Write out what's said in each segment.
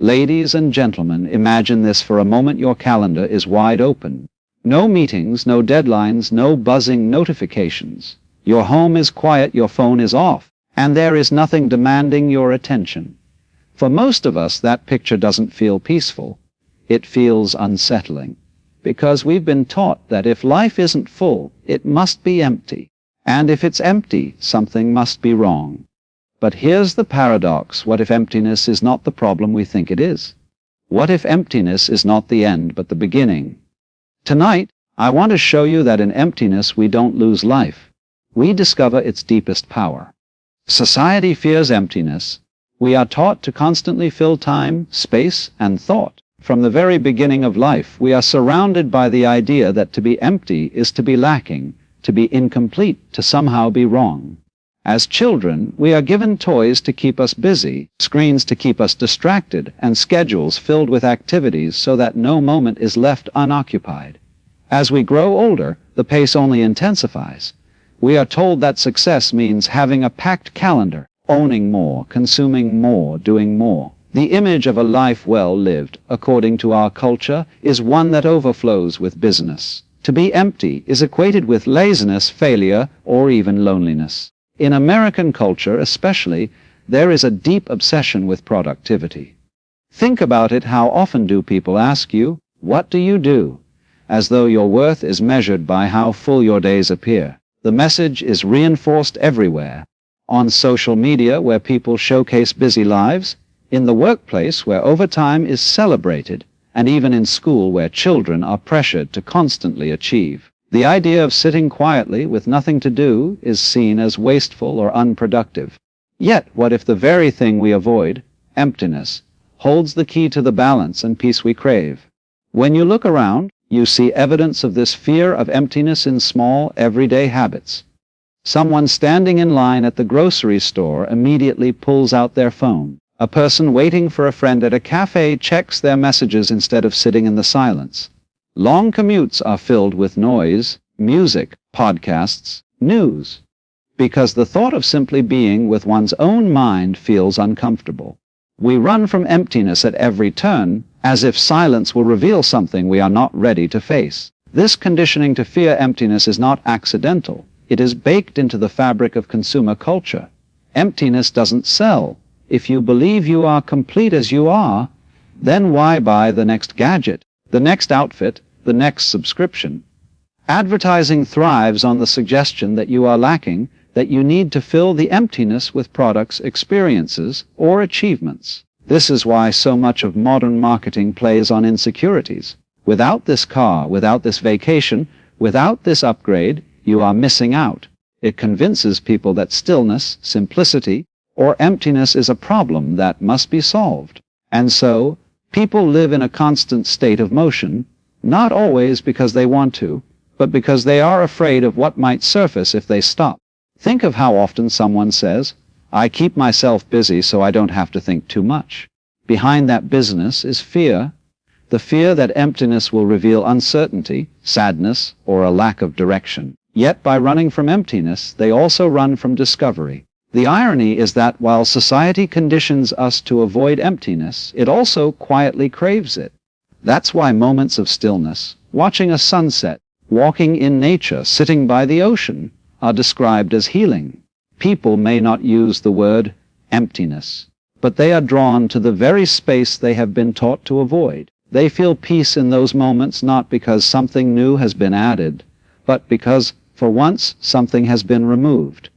Ladies and gentlemen, imagine this for a moment. Your calendar is wide open. No meetings, no deadlines, no buzzing notifications. Your home is quiet, your phone is off, and there is nothing demanding your attention. For most of us, that picture doesn't feel peaceful. It feels unsettling, because we've been taught that if life isn't full, it must be empty. And if it's empty, something must be wrong. But here's the paradox. What if emptiness is not the problem we think it is? What if emptiness is not the end, but the beginning? Tonight, I want to show you that in emptiness we don't lose life. We discover its deepest power. Society fears emptiness. We are taught to constantly fill time, space, and thought. From the very beginning of life, we are surrounded by the idea that to be empty is to be lacking, to be incomplete, to somehow be wrong. As children, we are given toys to keep us busy, screens to keep us distracted, and schedules filled with activities so that no moment is left unoccupied. As we grow older, the pace only intensifies. We are told that success means having a packed calendar, owning more, consuming more, doing more. The image of a life well lived, according to our culture, is one that overflows with business. To be empty is equated with laziness, failure, or even loneliness. In American culture especially, there is a deep obsession with productivity. Think about it. How often do people ask you, "What do you do?" As though your worth is measured by how full your days appear. The message is reinforced everywhere. On social media, where people showcase busy lives, in the workplace, where overtime is celebrated, and even in school, where children are pressured to constantly achieve. The idea of sitting quietly with nothing to do is seen as wasteful or unproductive. Yet, what if the very thing we avoid, emptiness, holds the key to the balance and peace we crave? When you look around, you see evidence of this fear of emptiness in small, everyday habits. Someone standing in line at the grocery store immediately pulls out their phone. A person waiting for a friend at a cafe checks their messages instead of sitting in the silence. Long commutes are filled with noise, music, podcasts, news, because the thought of simply being with one's own mind feels uncomfortable. We run from emptiness at every turn, as if silence will reveal something we are not ready to face. This conditioning to fear emptiness is not accidental. It is baked into the fabric of consumer culture. Emptiness doesn't sell. If you believe you are complete as you are, then why buy the next gadget, the next outfit, the next subscription? Advertising thrives on the suggestion that you are lacking, that you need to fill the emptiness with products, experiences, or achievements. This is why so much of modern marketing plays on insecurities. Without this car, without this vacation, without this upgrade, you are missing out. It convinces people that stillness, simplicity, or emptiness is a problem that must be solved. And so, people live in a constant state of motion, not always because they want to, but because they are afraid of what might surface if they stop. Think of how often someone says, "I keep myself busy so I don't have to think too much." Behind that business is fear, the fear that emptiness will reveal uncertainty, sadness, or a lack of direction. Yet by running from emptiness, they also run from discovery. The irony is that while society conditions us to avoid emptiness, it also quietly craves it. That's why moments of stillness, watching a sunset, walking in nature, sitting by the ocean, are described as healing. People may not use the word emptiness, but they are drawn to the very space they have been taught to avoid. They feel peace in those moments not because something new has been added, but because, for once, something has been removed.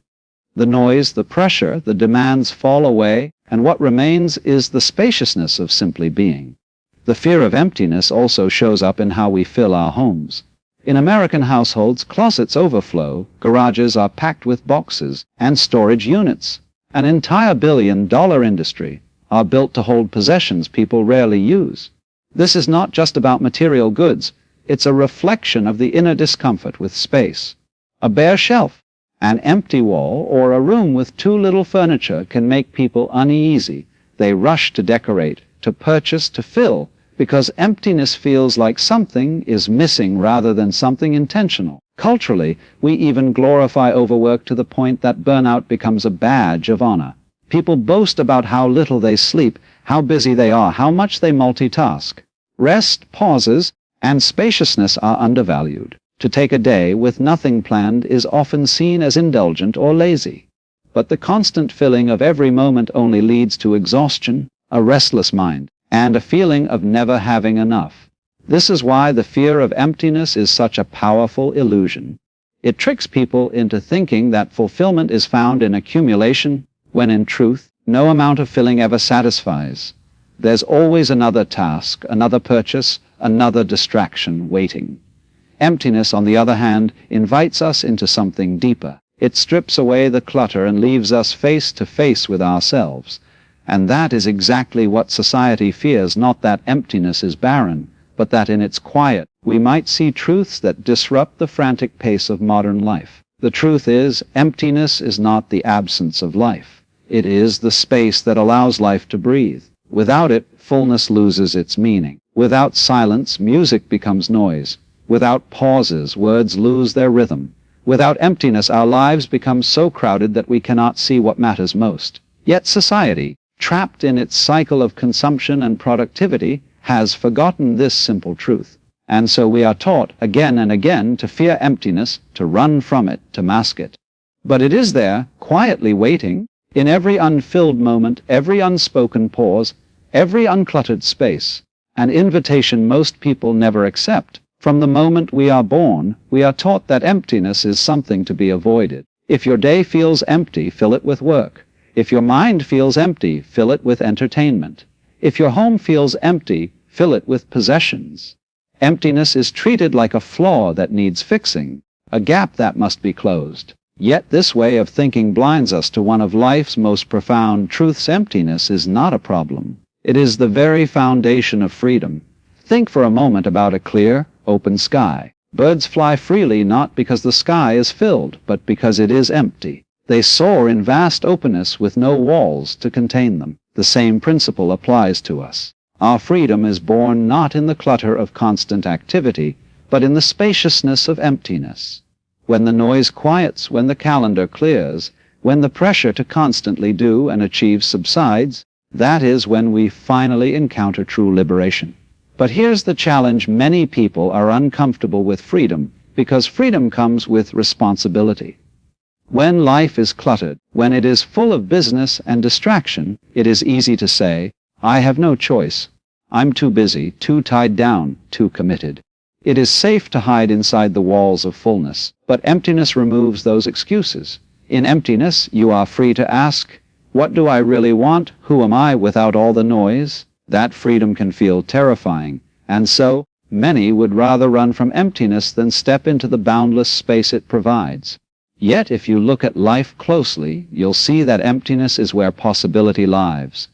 The noise, the pressure, the demands fall away, and what remains is the spaciousness of simply being. The fear of emptiness also shows up in how we fill our homes. In American households, closets overflow, garages are packed with boxes, and storage units, an entire billion-dollar industry, are built to hold possessions people rarely use. This is not just about material goods, it's a reflection of the inner discomfort with space. A bare shelf, an empty wall, or a room with too little furniture can make people uneasy. They rush to decorate, to purchase, to fill, because emptiness feels like something is missing rather than something intentional. Culturally, we even glorify overwork to the point that burnout becomes a badge of honor. People boast about how little they sleep, how busy they are, how much they multitask. Rest, pauses, and spaciousness are undervalued. To take a day with nothing planned is often seen as indulgent or lazy. But the constant filling of every moment only leads to exhaustion, a restless mind, and a feeling of never having enough. This is why the fear of emptiness is such a powerful illusion. It tricks people into thinking that fulfillment is found in accumulation, when in truth, no amount of filling ever satisfies. There's always another task, another purchase, another distraction waiting. Emptiness, on the other hand, invites us into something deeper. It strips away the clutter and leaves us face to face with ourselves. And that is exactly what society fears, not that emptiness is barren, but that in its quiet we might see truths that disrupt the frantic pace of modern life. The truth is, emptiness is not the absence of life. It is the space that allows life to breathe. Without it, fullness loses its meaning. Without silence, music becomes noise. Without pauses, words lose their rhythm. Without emptiness, our lives become so crowded that we cannot see what matters most. Yet society, trapped in its cycle of consumption and productivity, has forgotten this simple truth. And so we are taught again and again to fear emptiness, to run from it, to mask it. But it is there, quietly waiting, in every unfilled moment, every unspoken pause, every uncluttered space, an invitation most people never accept. From the moment we are born, we are taught that emptiness is something to be avoided. If your day feels empty, fill it with work. If your mind feels empty, fill it with entertainment. If your home feels empty, fill it with possessions. Emptiness is treated like a flaw that needs fixing, a gap that must be closed. Yet this way of thinking blinds us to one of life's most profound truths. Emptiness is not a problem. It is the very foundation of freedom. Think for a moment about a clear, open sky. Birds fly freely not because the sky is filled, but because it is empty. They soar in vast openness with no walls to contain them. The same principle applies to us. Our freedom is born not in the clutter of constant activity, but in the spaciousness of emptiness. When the noise quiets, when the calendar clears, when the pressure to constantly do and achieve subsides, that is when we finally encounter true liberation. But here's the challenge: many people are uncomfortable with freedom because freedom comes with responsibility. When life is cluttered, when it is full of business and distraction, it is easy to say, "I have no choice. I'm too busy, too tied down, too committed." It is safe to hide inside the walls of fullness, but emptiness removes those excuses. In emptiness, you are free to ask, "What do I really want? Who am I without all the noise?" That freedom can feel terrifying, and so many would rather run from emptiness than step into the boundless space it provides. Yet if you look at life closely, you'll see that emptiness is where possibility lies.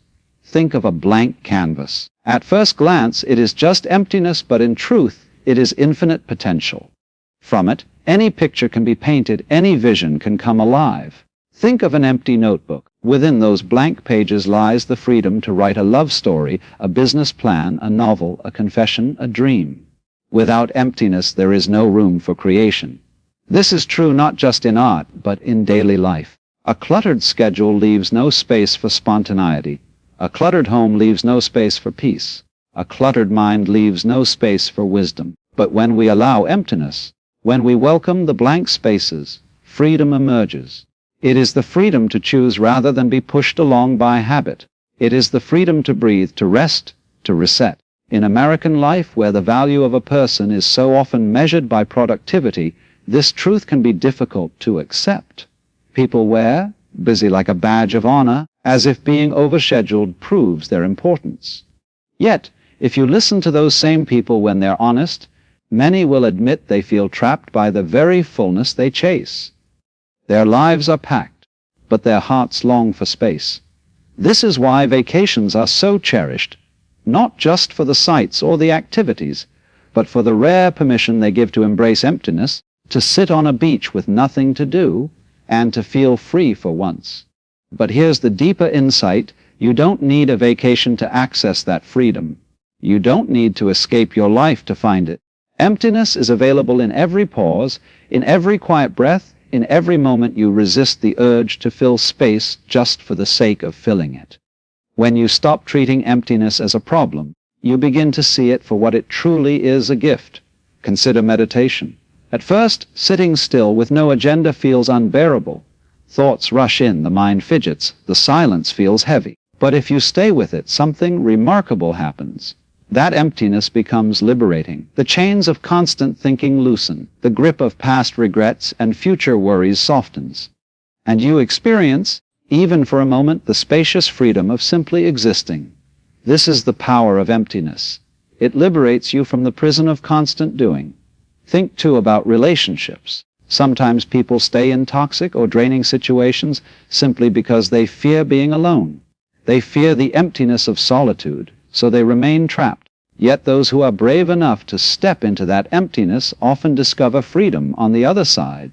Think of a blank canvas. At first glance, it is just emptiness, but in truth, it is infinite potential. From it, any picture can be painted, any vision can come alive. Think of an empty notebook. Within those blank pages lies the freedom to write a love story, a business plan, a novel, a confession, a dream. Without emptiness, there is no room for creation. This is true not just in art, but in daily life. A cluttered schedule leaves no space for spontaneity. A cluttered home leaves no space for peace. A cluttered mind leaves no space for wisdom. But when we allow emptiness, when we welcome the blank spaces, freedom emerges. It is the freedom to choose rather than be pushed along by habit. It is the freedom to breathe, to rest, to reset. In American life, where the value of a person is so often measured by productivity, this truth can be difficult to accept. People wear, busy like a badge of honor, as if being overscheduled proves their importance. Yet, if you listen to those same people when they're honest, many will admit they feel trapped by the very fullness they chase. Their lives are packed, but their hearts long for space. This is why vacations are so cherished, not just for the sights or the activities, but for the rare permission they give to embrace emptiness, to sit on a beach with nothing to do, and to feel free for once. But here's the deeper insight: you don't need a vacation to access that freedom. You don't need to escape your life to find it. Emptiness is available in every pause, in every quiet breath, in every moment you resist the urge to fill space just for the sake of filling it. When you stop treating emptiness as a problem, you begin to see it for what it truly is, a gift. Consider meditation. At first, sitting still with no agenda feels unbearable. Thoughts rush in, the mind fidgets, the silence feels heavy. But if you stay with it, something remarkable happens. That emptiness becomes liberating. The chains of constant thinking loosen. The grip of past regrets and future worries softens. And you experience, even for a moment, the spacious freedom of simply existing. This is the power of emptiness. It liberates you from the prison of constant doing. Think, too, about relationships. Sometimes people stay in toxic or draining situations simply because they fear being alone. They fear the emptiness of solitude, so they remain trapped. Yet those who are brave enough to step into that emptiness often discover freedom on the other side.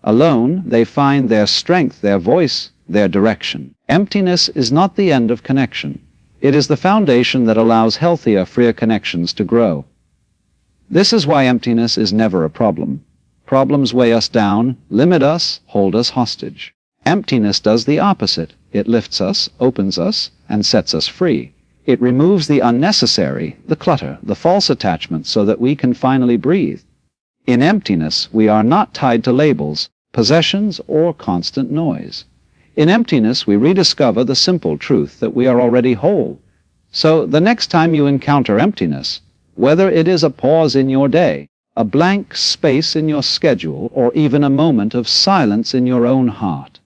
Alone, they find their strength, their voice, their direction. Emptiness is not the end of connection. It is the foundation that allows healthier, freer connections to grow. This is why emptiness is never a problem. Problems weigh us down, limit us, hold us hostage. Emptiness does the opposite. It lifts us, opens us, and sets us free. It removes the unnecessary, the clutter, the false attachments, so that we can finally breathe. In emptiness, we are not tied to labels, possessions, or constant noise. In emptiness, we rediscover the simple truth that we are already whole. So the next time you encounter emptiness, whether it is a pause in your day, a blank space in your schedule, or even a moment of silence in your own heart,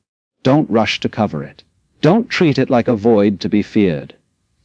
don't rush to cover it. Don't treat it like a void to be feared.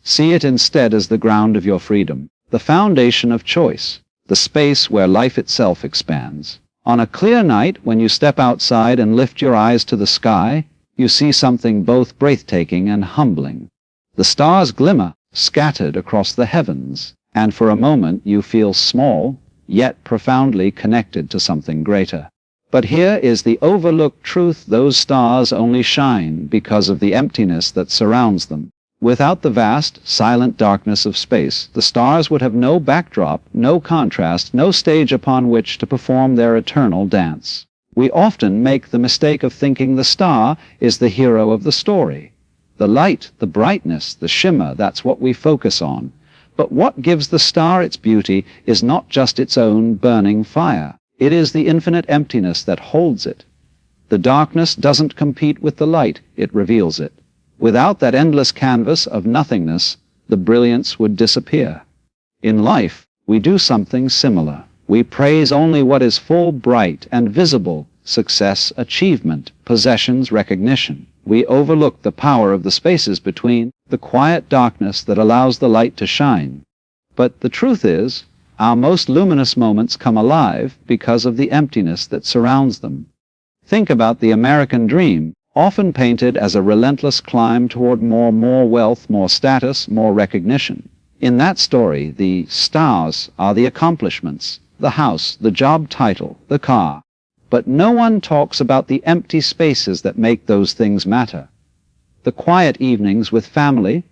See it instead as the ground of your freedom, the foundation of choice, the space where life itself expands. On a clear night, when you step outside and lift your eyes to the sky, you see something both breathtaking and humbling. The stars glimmer, scattered across the heavens, and for a moment you feel small, yet profoundly connected to something greater. But here is the overlooked truth: those stars only shine because of the emptiness that surrounds them. Without the vast, silent darkness of space, the stars would have no backdrop, no contrast, no stage upon which to perform their eternal dance. We often make the mistake of thinking the star is the hero of the story. The light, the brightness, the shimmer, that's what we focus on. But what gives the star its beauty is not just its own burning fire. It is the infinite emptiness that holds it. The darkness doesn't compete with the light, it reveals it. Without that endless canvas of nothingness, the brilliance would disappear. In life, we do something similar. We praise only what is full, bright, and visible: success, achievement, possessions, recognition. We overlook the power of the spaces between, the quiet darkness that allows the light to shine. But the truth is, our most luminous moments come alive because of the emptiness that surrounds them. Think about the American dream, often painted as a relentless climb toward more wealth, more status, more recognition. In that story, the stars are the accomplishments, the house, the job title, the car. But no one talks about the empty spaces that make those things matter. The quiet evenings with family,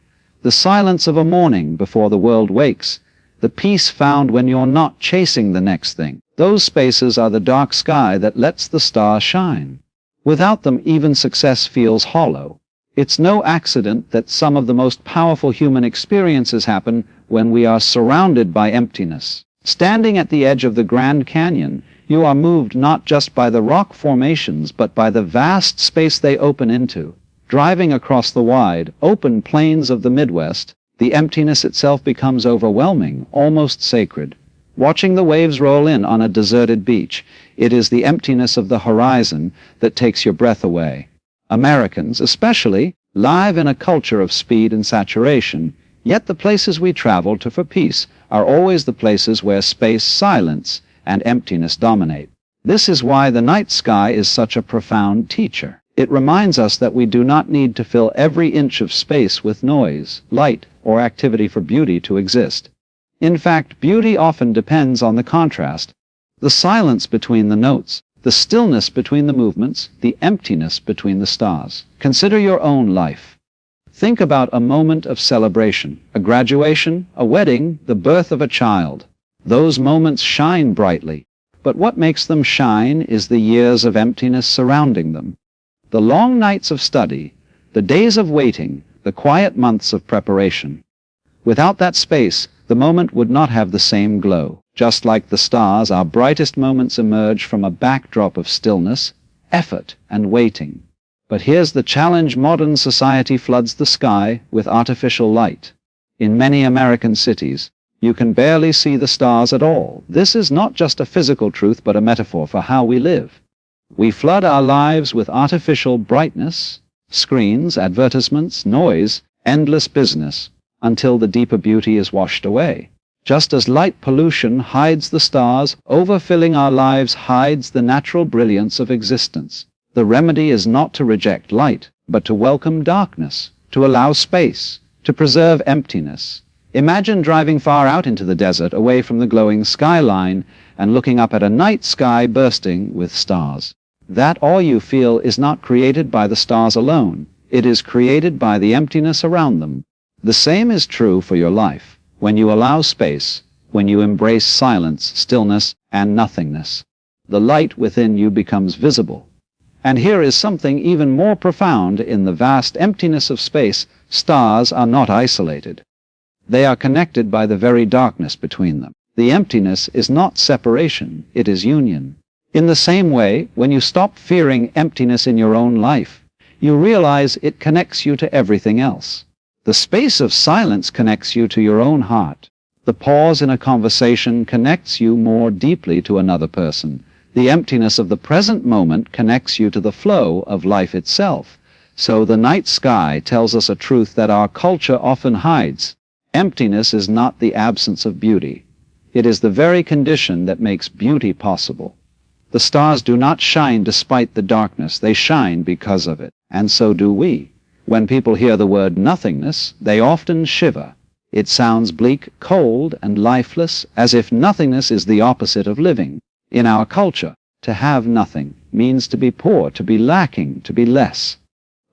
the silence of a morning before the world wakes, the peace found when you're not chasing the next thing. Those spaces are the dark sky that lets the stars shine. Without them, even success feels hollow. It's no accident that some of the most powerful human experiences happen when we are surrounded by emptiness. Standing at the edge of the Grand Canyon, you are moved not just by the rock formations, but by the vast space they open into. Driving across the wide, open plains of the Midwest, the emptiness itself becomes overwhelming, almost sacred. Watching the waves roll in on a deserted beach, it is the emptiness of the horizon that takes your breath away. Americans, especially, live in a culture of speed and saturation, yet the places we travel to for peace are always the places where space, silence, and emptiness dominate. This is why the night sky is such a profound teacher. It reminds us that we do not need to fill every inch of space with noise, light, or activity for beauty to exist. In fact, beauty often depends on the contrast, the silence between the notes, the stillness between the movements, the emptiness between the stars. Consider your own life. Think about a moment of celebration, a graduation, a wedding, the birth of a child. Those moments shine brightly, but what makes them shine is the years of emptiness surrounding them. The long nights of study, the days of waiting, the quiet months of preparation. Without that space, the moment would not have the same glow. Just like the stars, our brightest moments emerge from a backdrop of stillness, effort, and waiting. But here's the challenge: modern society floods the sky with artificial light. In many American cities, you can barely see the stars at all. This is not just a physical truth, but a metaphor for how we live. We flood our lives with artificial brightness, screens, advertisements, noise, endless business, until the deeper beauty is washed away. Just as light pollution hides the stars, overfilling our lives hides the natural brilliance of existence. The remedy is not to reject light, but to welcome darkness, to allow space, to preserve emptiness. Imagine driving far out into the desert, away from the glowing skyline, and looking up at a night sky bursting with stars. That awe you feel is not created by the stars alone. It is created by the emptiness around them. The same is true for your life. When you allow space, when you embrace silence, stillness, and nothingness, the light within you becomes visible. And here is something even more profound: in the vast emptiness of space, stars are not isolated. They are connected by the very darkness between them. The emptiness is not separation, it is union. In the same way, when you stop fearing emptiness in your own life, you realize it connects you to everything else. The space of silence connects you to your own heart. The pause in a conversation connects you more deeply to another person. The emptiness of the present moment connects you to the flow of life itself. So the night sky tells us a truth that our culture often hides. Emptiness is not the absence of beauty. It is the very condition that makes beauty possible. The stars do not shine despite the darkness. They shine because of it. And so do we. When people hear the word nothingness, they often shiver. It sounds bleak, cold, and lifeless, as if nothingness is the opposite of living. In our culture, to have nothing means to be poor, to be lacking, to be less.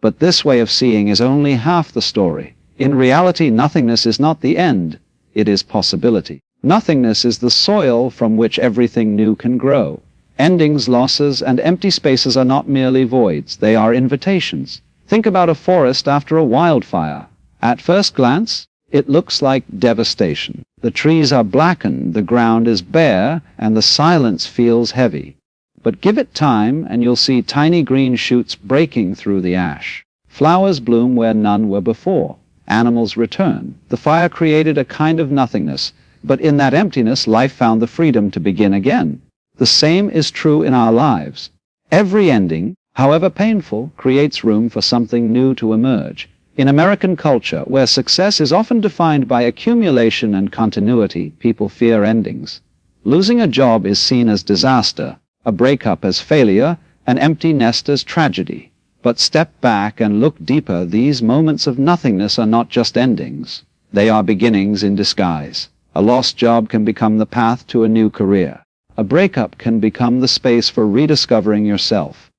But this way of seeing is only half the story. In reality, nothingness is not the end. It is possibility. Nothingness is the soil from which everything new can grow. Endings, losses, and empty spaces are not merely voids. They are invitations. Think about a forest after a wildfire. At first glance, it looks like devastation. The trees are blackened, the ground is bare, and the silence feels heavy. But give it time, and you'll see tiny green shoots breaking through the ash. Flowers bloom where none were before. Animals return. The fire created a kind of nothingness, but in that emptiness, life found the freedom to begin again. The same is true in our lives. Every ending, however painful, creates room for something new to emerge. In American culture, where success is often defined by accumulation and continuity, people fear endings. Losing a job is seen as disaster, a breakup as failure, an empty nest as tragedy. But step back and look deeper. These moments of nothingness are not just endings. They are beginnings in disguise. A lost job can become the path to a new career. A breakup can become the space for rediscovering yourself.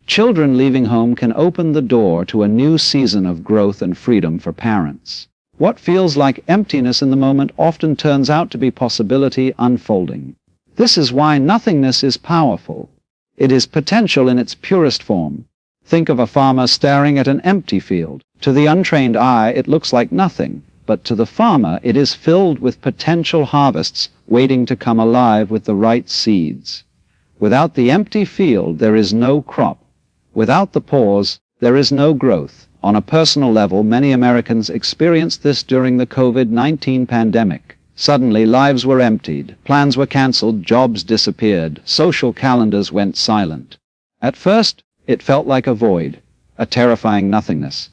Children leaving home can open the door to a new season of growth and freedom for parents. What feels like emptiness in the moment often turns out to be possibility unfolding. This is why nothingness is powerful. It is potential in its purest form. Think of a farmer staring at an empty field. To the untrained eye, it looks like nothing, but to the farmer, it is filled with potential harvests waiting to come alive with the right seeds. Without the empty field, there is no crop. Without the pause, there is no growth. On a personal level, many Americans experienced this during the COVID-19 pandemic. Suddenly, lives were emptied, plans were canceled, jobs disappeared, social calendars went silent. At first, it felt like a void, a terrifying nothingness.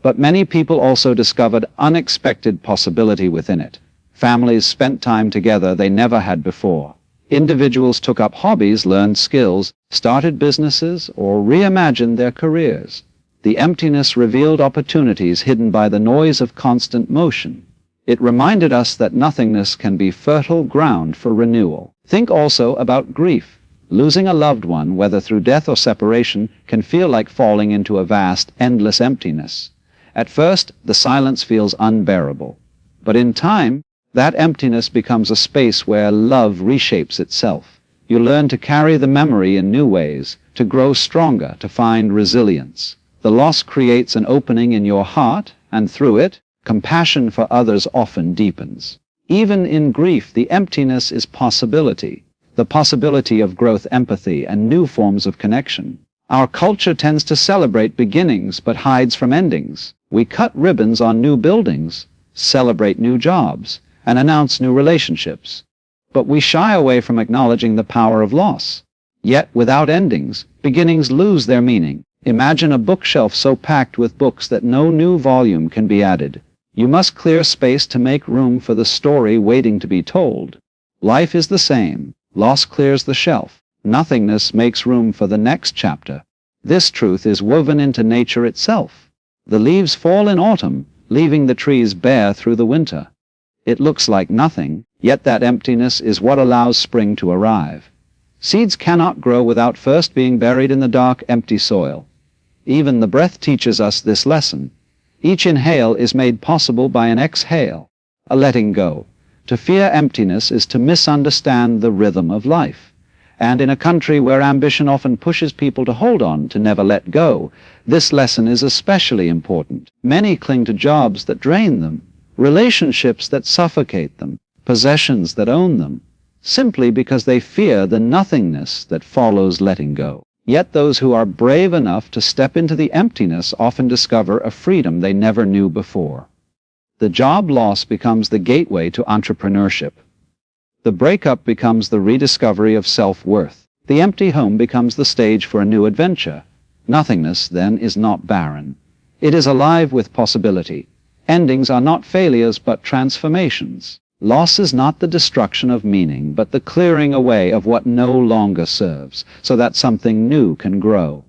But many people also discovered unexpected possibility within it. Families spent time together they never had before. Individuals took up hobbies, learned skills, started businesses, or reimagined their careers. The emptiness revealed opportunities hidden by the noise of constant motion. It reminded us that nothingness can be fertile ground for renewal. Think also about grief. Losing a loved one, whether through death or separation, can feel like falling into a vast, endless emptiness. At first, the silence feels unbearable. But in time, that emptiness becomes a space where love reshapes itself. You learn to carry the memory in new ways, to grow stronger, to find resilience. The loss creates an opening in your heart, and through it, compassion for others often deepens. Even in grief, the emptiness is possibility, the possibility of growth, empathy, and new forms of connection. Our culture tends to celebrate beginnings but hides from endings. We cut ribbons on new buildings, celebrate new jobs, and announce new relationships. But we shy away from acknowledging the power of loss. Yet, without endings, beginnings lose their meaning. Imagine a bookshelf so packed with books that no new volume can be added. You must clear space to make room for the story waiting to be told. Life is the same. Loss clears the shelf. Nothingness makes room for the next chapter. This truth is woven into nature itself. The leaves fall in autumn, leaving the trees bare through the winter. It looks like nothing, yet that emptiness is what allows spring to arrive. Seeds cannot grow without first being buried in the dark, empty soil. Even the breath teaches us this lesson. Each inhale is made possible by an exhale, a letting go. To fear emptiness is to misunderstand the rhythm of life. And in a country where ambition often pushes people to hold on, to never let go, this lesson is especially important. Many cling to jobs that drain them, relationships that suffocate them, possessions that own them, simply because they fear the nothingness that follows letting go. Yet those who are brave enough to step into the emptiness often discover a freedom they never knew before. The job loss becomes the gateway to entrepreneurship. The breakup becomes the rediscovery of self-worth. The empty home becomes the stage for a new adventure. Nothingness, then, is not barren. It is alive with possibility. Endings are not failures, but transformations. Loss is not the destruction of meaning, but the clearing away of what no longer serves, so that something new can grow.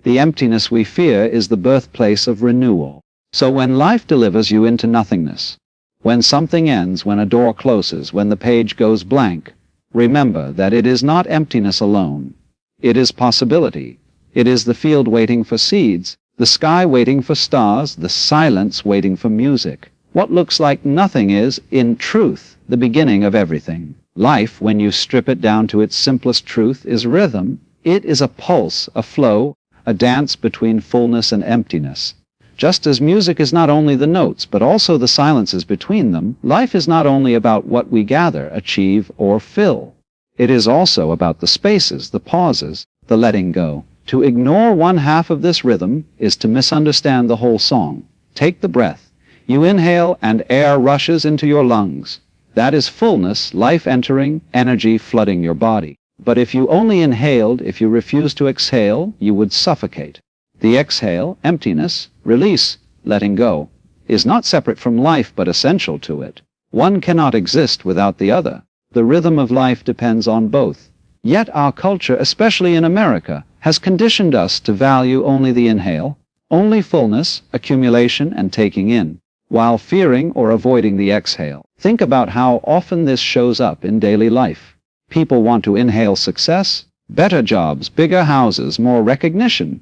The emptiness we fear is the birthplace of renewal. So when life delivers you into nothingness, when something ends, when a door closes, when the page goes blank, remember that it is not emptiness alone. It is possibility. It is the field waiting for seeds, the sky waiting for stars, the silence waiting for music. What looks like nothing is, in truth, the beginning of everything. Life, when you strip it down to its simplest truth, is rhythm. It is a pulse, a flow, a dance between fullness and emptiness. Just as music is not only the notes, but also the silences between them, life is not only about what we gather, achieve, or fill. It is also about the spaces, the pauses, the letting go. To ignore one half of this rhythm is to misunderstand the whole song. Take the breath. You inhale and air rushes into your lungs. That is fullness, life entering, energy flooding your body. But if you only inhaled, if you refused to exhale, you would suffocate. The exhale, emptiness, release, letting go, is not separate from life but essential to it. One cannot exist without the other. The rhythm of life depends on both. Yet our culture, especially in America, has conditioned us to value only the inhale, only fullness, accumulation, and taking in, while fearing or avoiding the exhale. Think about how often this shows up in daily life. People want to inhale success, better jobs, bigger houses, more recognition,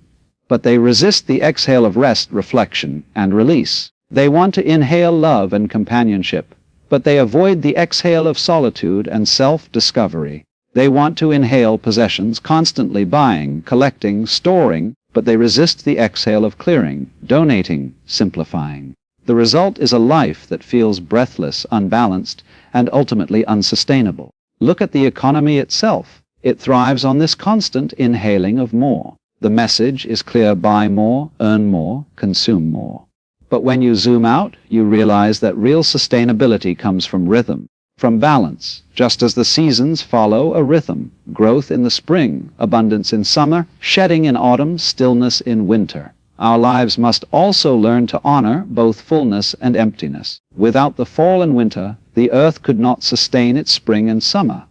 but they resist the exhale of rest, reflection, and release. They want to inhale love and companionship, but they avoid the exhale of solitude and self-discovery. They want to inhale possessions, constantly buying, collecting, storing, but they resist the exhale of clearing, donating, simplifying. The result is a life that feels breathless, unbalanced, and ultimately unsustainable. Look at the economy itself. It thrives on this constant inhaling of more. The message is clear: buy more, earn more, consume more. But when you zoom out, you realize that real sustainability comes from rhythm, from balance, just as the seasons follow a rhythm: growth in the spring, abundance in summer, shedding in autumn, stillness in winter. Our lives must also learn to honor both fullness and emptiness. Without the fall and winter, the earth could not sustain its spring and summer.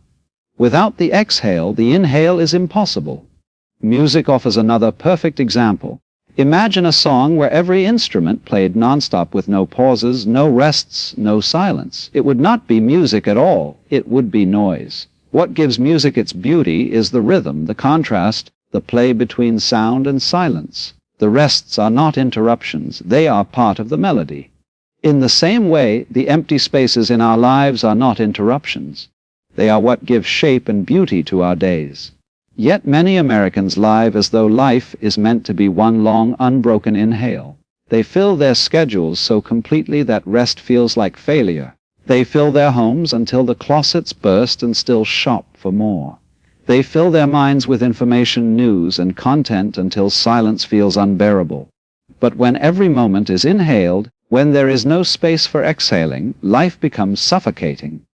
Without the exhale, the inhale is impossible. Music offers another perfect example. Imagine a song where every instrument played nonstop with no pauses, no rests, no silence. It would not be music at all. It would be noise. What gives music its beauty is the rhythm, the contrast, the play between sound and silence. The rests are not interruptions. They are part of the melody. In the same way, the empty spaces in our lives are not interruptions. They are what give shape and beauty to our days. Yet many Americans live as though life is meant to be one long, unbroken inhale. They fill their schedules so completely that rest feels like failure. They fill their homes until the closets burst and still shop for more. They fill their minds with information, news, and content until silence feels unbearable. But when every moment is inhaled, when there is no space for exhaling, life becomes suffocating.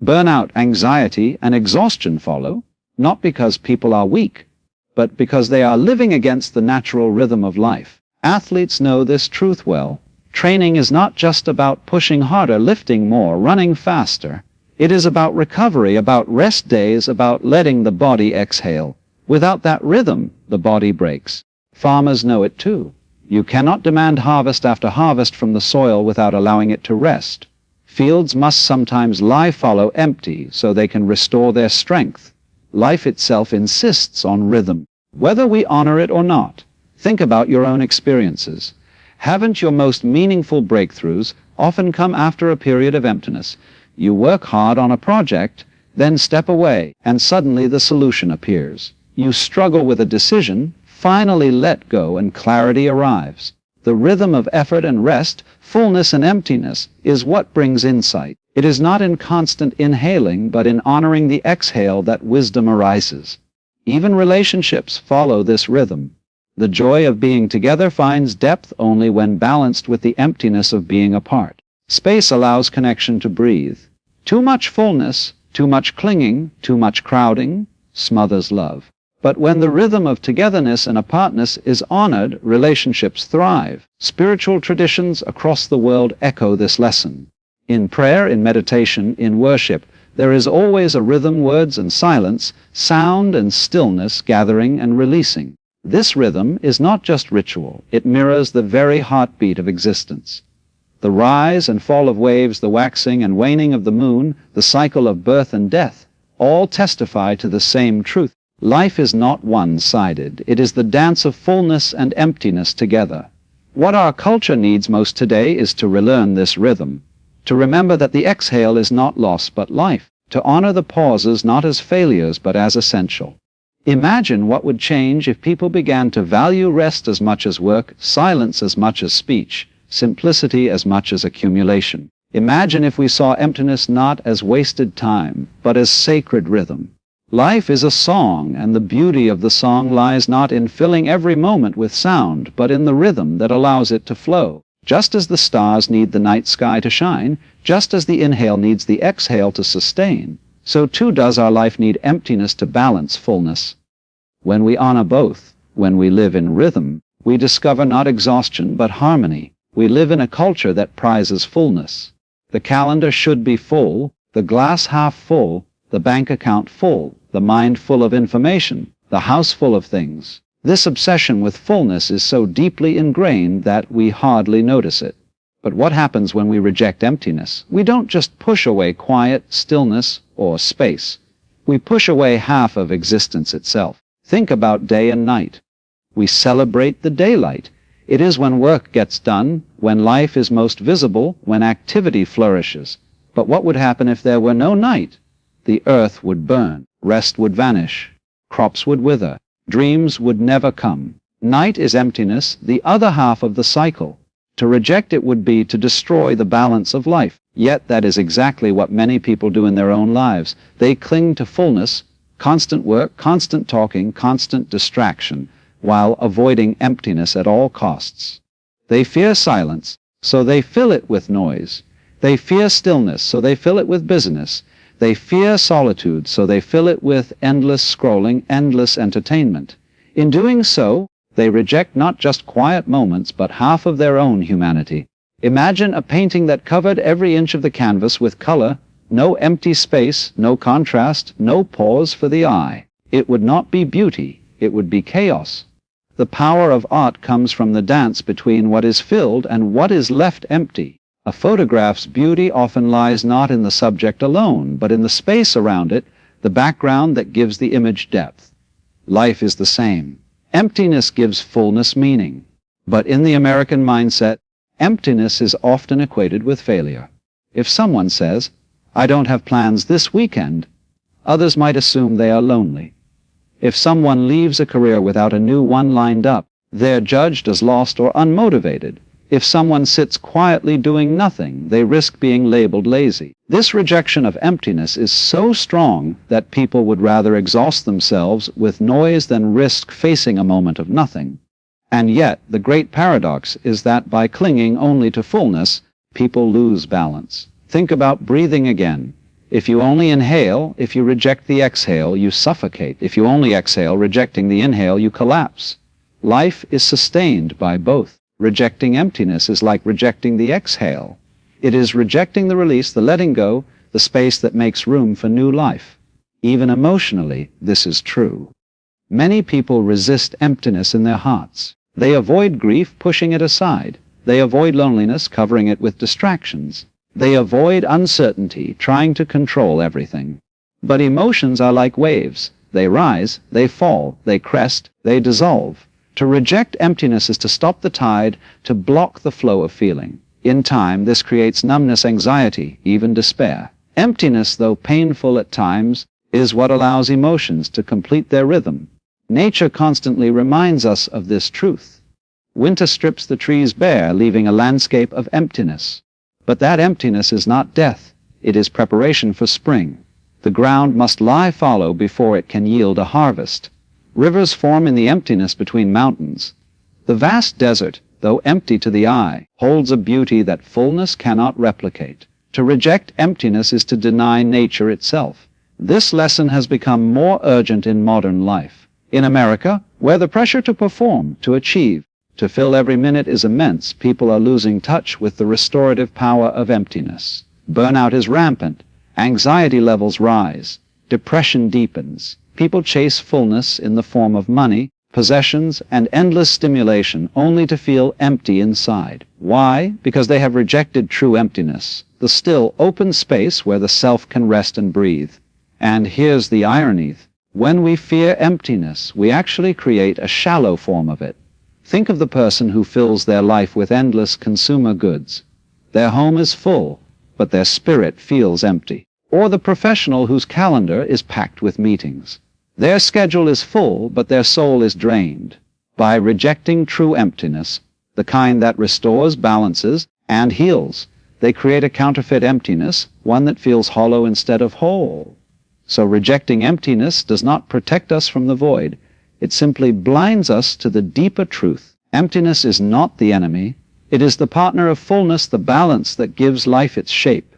Burnout, anxiety, and exhaustion follow, not because people are weak, but because they are living against the natural rhythm of life. Athletes know this truth well. Training is not just about pushing harder, lifting more, running faster. It is about recovery, about rest days, about letting the body exhale. Without that rhythm, the body breaks. Farmers know it too. You cannot demand harvest after harvest from the soil without allowing it to rest. Fields must sometimes lie fallow empty so they can restore their strength. Life itself insists on rhythm, whether we honor it or not. Think about your own experiences. Haven't your most meaningful breakthroughs often come after a period of emptiness? You work hard on a project, then step away, and suddenly the solution appears. You struggle with a decision, finally let go, and clarity arrives. The rhythm of effort and rest, fullness and emptiness, is what brings insight. It is not in constant inhaling, but in honoring the exhale that wisdom arises. Even relationships follow this rhythm. The joy of being together finds depth only when balanced with the emptiness of being apart. Space allows connection to breathe. Too much fullness, too much clinging, too much crowding, smothers love. But when the rhythm of togetherness and apartness is honored, relationships thrive. Spiritual traditions across the world echo this lesson. In prayer, in meditation, in worship, there is always a rhythm, words and silence, sound and stillness, gathering and releasing. This rhythm is not just ritual, it mirrors the very heartbeat of existence. The rise and fall of waves, the waxing and waning of the moon, the cycle of birth and death, all testify to the same truth. Life is not one-sided. It is the dance of fullness and emptiness together. What our culture needs most today is to relearn this rhythm, to remember that the exhale is not loss but life, to honor the pauses not as failures but as essential. Imagine what would change if people began to value rest as much as work, silence as much as speech, simplicity as much as accumulation. Imagine if we saw emptiness not as wasted time, but as sacred rhythm. Life is a song, and the beauty of the song lies not in filling every moment with sound, but in the rhythm that allows it to flow. Just as the stars need the night sky to shine, just as the inhale needs the exhale to sustain, so too does our life need emptiness to balance fullness. When we honor both, when we live in rhythm, we discover not exhaustion but harmony. We live in a culture that prizes fullness. The calendar should be full, the glass half full, the bank account full, the mind full of information, the house full of things. This obsession with fullness is so deeply ingrained that we hardly notice it. But what happens when we reject emptiness? We don't just push away quiet, stillness, or space. We push away half of existence itself. Think about day and night. We celebrate the daylight. It is when work gets done, when life is most visible, when activity flourishes. But what would happen if there were no night? The earth would burn, rest would vanish, crops would wither, dreams would never come. Night is emptiness, the other half of the cycle. To reject it would be to destroy the balance of life. Yet that is exactly what many people do in their own lives. They cling to fullness, constant work, constant talking, constant distraction, while avoiding emptiness at all costs. They fear silence, so they fill it with noise. They fear stillness, so they fill it with busyness. They fear solitude, so they fill it with endless scrolling, endless entertainment. In doing so, they reject not just quiet moments, but half of their own humanity. Imagine a painting that covered every inch of the canvas with color, no empty space, no contrast, no pause for the eye. It would not be beauty, it would be chaos. The power of art comes from the dance between what is filled and what is left empty. A photograph's beauty often lies not in the subject alone, but in the space around it, the background that gives the image depth. Life is the same. Emptiness gives fullness meaning. But in the American mindset, emptiness is often equated with failure. If someone says, "I don't have plans this weekend," others might assume they are lonely. If someone leaves a career without a new one lined up, they're judged as lost or unmotivated. If someone sits quietly doing nothing, they risk being labeled lazy. This rejection of emptiness is so strong that people would rather exhaust themselves with noise than risk facing a moment of nothing. And yet, the great paradox is that by clinging only to fullness, people lose balance. Think about breathing again. If you only inhale, if you reject the exhale, you suffocate. If you only exhale, rejecting the inhale, you collapse. Life is sustained by both. Rejecting emptiness is like rejecting the exhale. It is rejecting the release, the letting go, the space that makes room for new life. Even emotionally, this is true. Many people resist emptiness in their hearts. They avoid grief, pushing it aside. They avoid loneliness, covering it with distractions. They avoid uncertainty, trying to control everything. But emotions are like waves. They rise, they fall, they crest, they dissolve. To reject emptiness is to stop the tide, to block the flow of feeling. In time, this creates numbness, anxiety, even despair. Emptiness, though painful at times, is what allows emotions to complete their rhythm. Nature constantly reminds us of this truth. Winter strips the trees bare, leaving a landscape of emptiness. But that emptiness is not death. It is preparation for spring. The ground must lie fallow before it can yield a harvest. Rivers form in the emptiness between mountains. The vast desert, though empty to the eye, holds a beauty that fullness cannot replicate. To reject emptiness is to deny nature itself. This lesson has become more urgent in modern life. In America, where the pressure to perform, to achieve, to fill every minute is immense, people are losing touch with the restorative power of emptiness. Burnout is rampant. Anxiety levels rise. Depression deepens. People chase fullness in the form of money, possessions, and endless stimulation only to feel empty inside. Why? Because they have rejected true emptiness, the still, open space where the self can rest and breathe. And here's the irony. When we fear emptiness, we actually create a shallow form of it. Think of the person who fills their life with endless consumer goods. Their home is full, but their spirit feels empty. Or the professional whose calendar is packed with meetings. Their schedule is full, but their soul is drained. By rejecting true emptiness, the kind that restores, balances, and heals, they create a counterfeit emptiness, one that feels hollow instead of whole. So rejecting emptiness does not protect us from the void. It simply blinds us to the deeper truth. Emptiness is not the enemy. It is the partner of fullness, the balance that gives life its shape.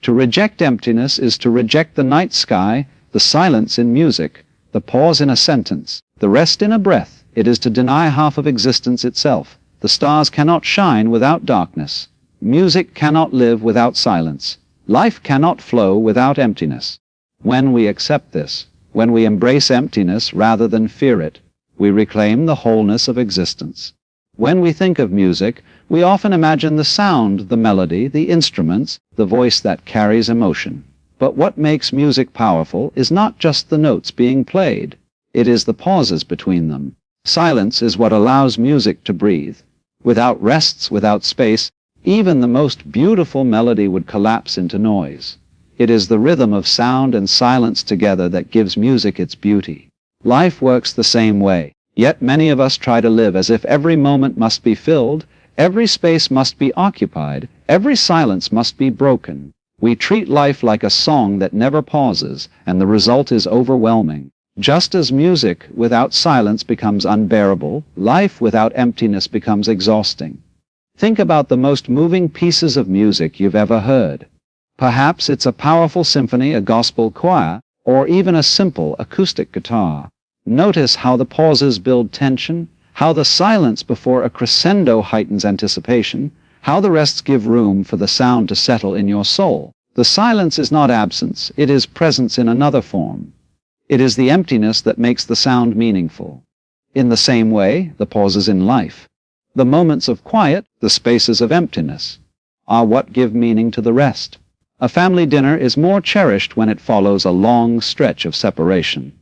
To reject emptiness is to reject the night sky, the silence in music, the pause in a sentence, the rest in a breath. It is to deny half of existence itself. The stars cannot shine without darkness. Music cannot live without silence. Life cannot flow without emptiness. When we accept this, when we embrace emptiness rather than fear it, we reclaim the wholeness of existence. When we think of music, we often imagine the sound, the melody, the instruments, the voice that carries emotion. But what makes music powerful is not just the notes being played. It is the pauses between them. Silence is what allows music to breathe. Without rests, without space, even the most beautiful melody would collapse into noise. It is the rhythm of sound and silence together that gives music its beauty. Life works the same way. Yet many of us try to live as if every moment must be filled, every space must be occupied, every silence must be broken. We treat life like a song that never pauses, and the result is overwhelming. Just as music without silence becomes unbearable, life without emptiness becomes exhausting. Think about the most moving pieces of music you've ever heard. Perhaps it's a powerful symphony, a gospel choir, or even a simple acoustic guitar. Notice how the pauses build tension, how the silence before a crescendo heightens anticipation, how the rests give room for the sound to settle in your soul. The silence is not absence, it is presence in another form. It is the emptiness that makes the sound meaningful. In the same way, the pauses in life, the moments of quiet, the spaces of emptiness, are what give meaning to the rest. A family dinner is more cherished when it follows a long stretch of separation.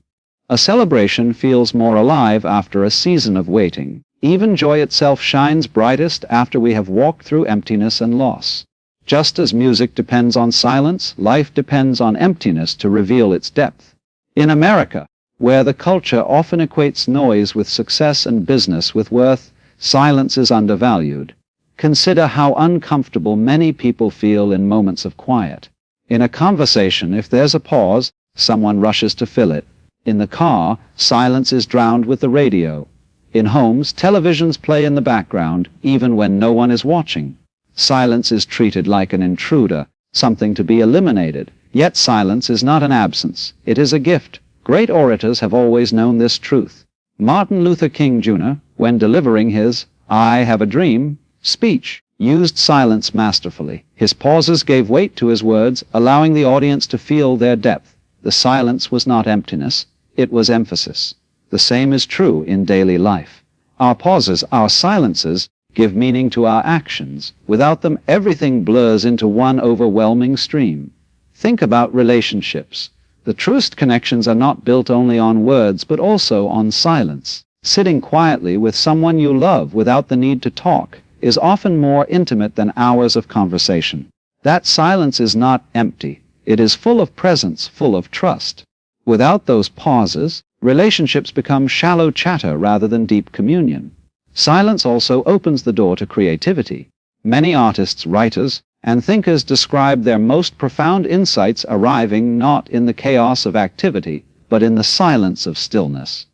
A celebration feels more alive after a season of waiting. Even joy itself shines brightest after we have walked through emptiness and loss. Just as music depends on silence, life depends on emptiness to reveal its depth. In America, where the culture often equates noise with success and business with worth, silence is undervalued. Consider how uncomfortable many people feel in moments of quiet. In a conversation, if there's a pause, someone rushes to fill it. In the car, silence is drowned with the radio. In homes, televisions play in the background, even when no one is watching. Silence is treated like an intruder, something to be eliminated. Yet silence is not an absence. It is a gift. Great orators have always known this truth. Martin Luther King Jr., when delivering his "I Have a Dream" speech, used silence masterfully. His pauses gave weight to his words, allowing the audience to feel their depth. The silence was not emptiness, it was emphasis. The same is true in daily life. Our pauses, our silences, give meaning to our actions. Without them, everything blurs into one overwhelming stream. Think about relationships. The truest connections are not built only on words, but also on silence. Sitting quietly with someone you love without the need to talk is often more intimate than hours of conversation. That silence is not empty. It is full of presence, full of trust. Without those pauses, relationships become shallow chatter rather than deep communion. Silence also opens the door to creativity. Many artists, writers, and thinkers describe their most profound insights arriving not in the chaos of activity, but in the silence of stillness.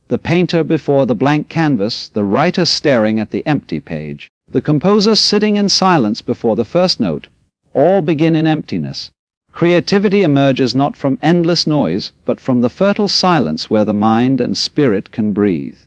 The painter before the blank canvas, the writer staring at the empty page, the composer sitting in silence before the first note, all begin in emptiness. Creativity emerges not from endless noise, but from the fertile silence where the mind and spirit can breathe.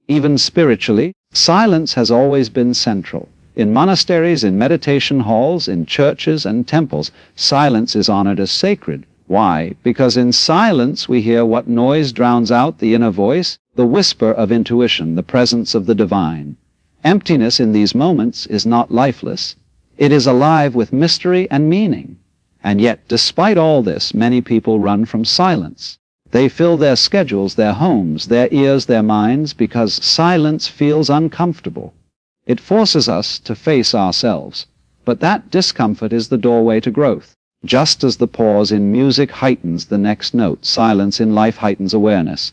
Even spiritually, silence has always been central. In monasteries, in meditation halls, in churches and temples, silence is honored as sacred. Why? Because in silence we hear what noise drowns out the inner voice, the whisper of intuition, the presence of the divine. Emptiness in these moments is not lifeless. It is alive with mystery and meaning. And yet, despite all this, many people run from silence. They fill their schedules, their homes, their ears, their minds, because silence feels uncomfortable. It forces us to face ourselves. But that discomfort is the doorway to growth. Just as the pause in music heightens the next note, silence in life heightens awareness.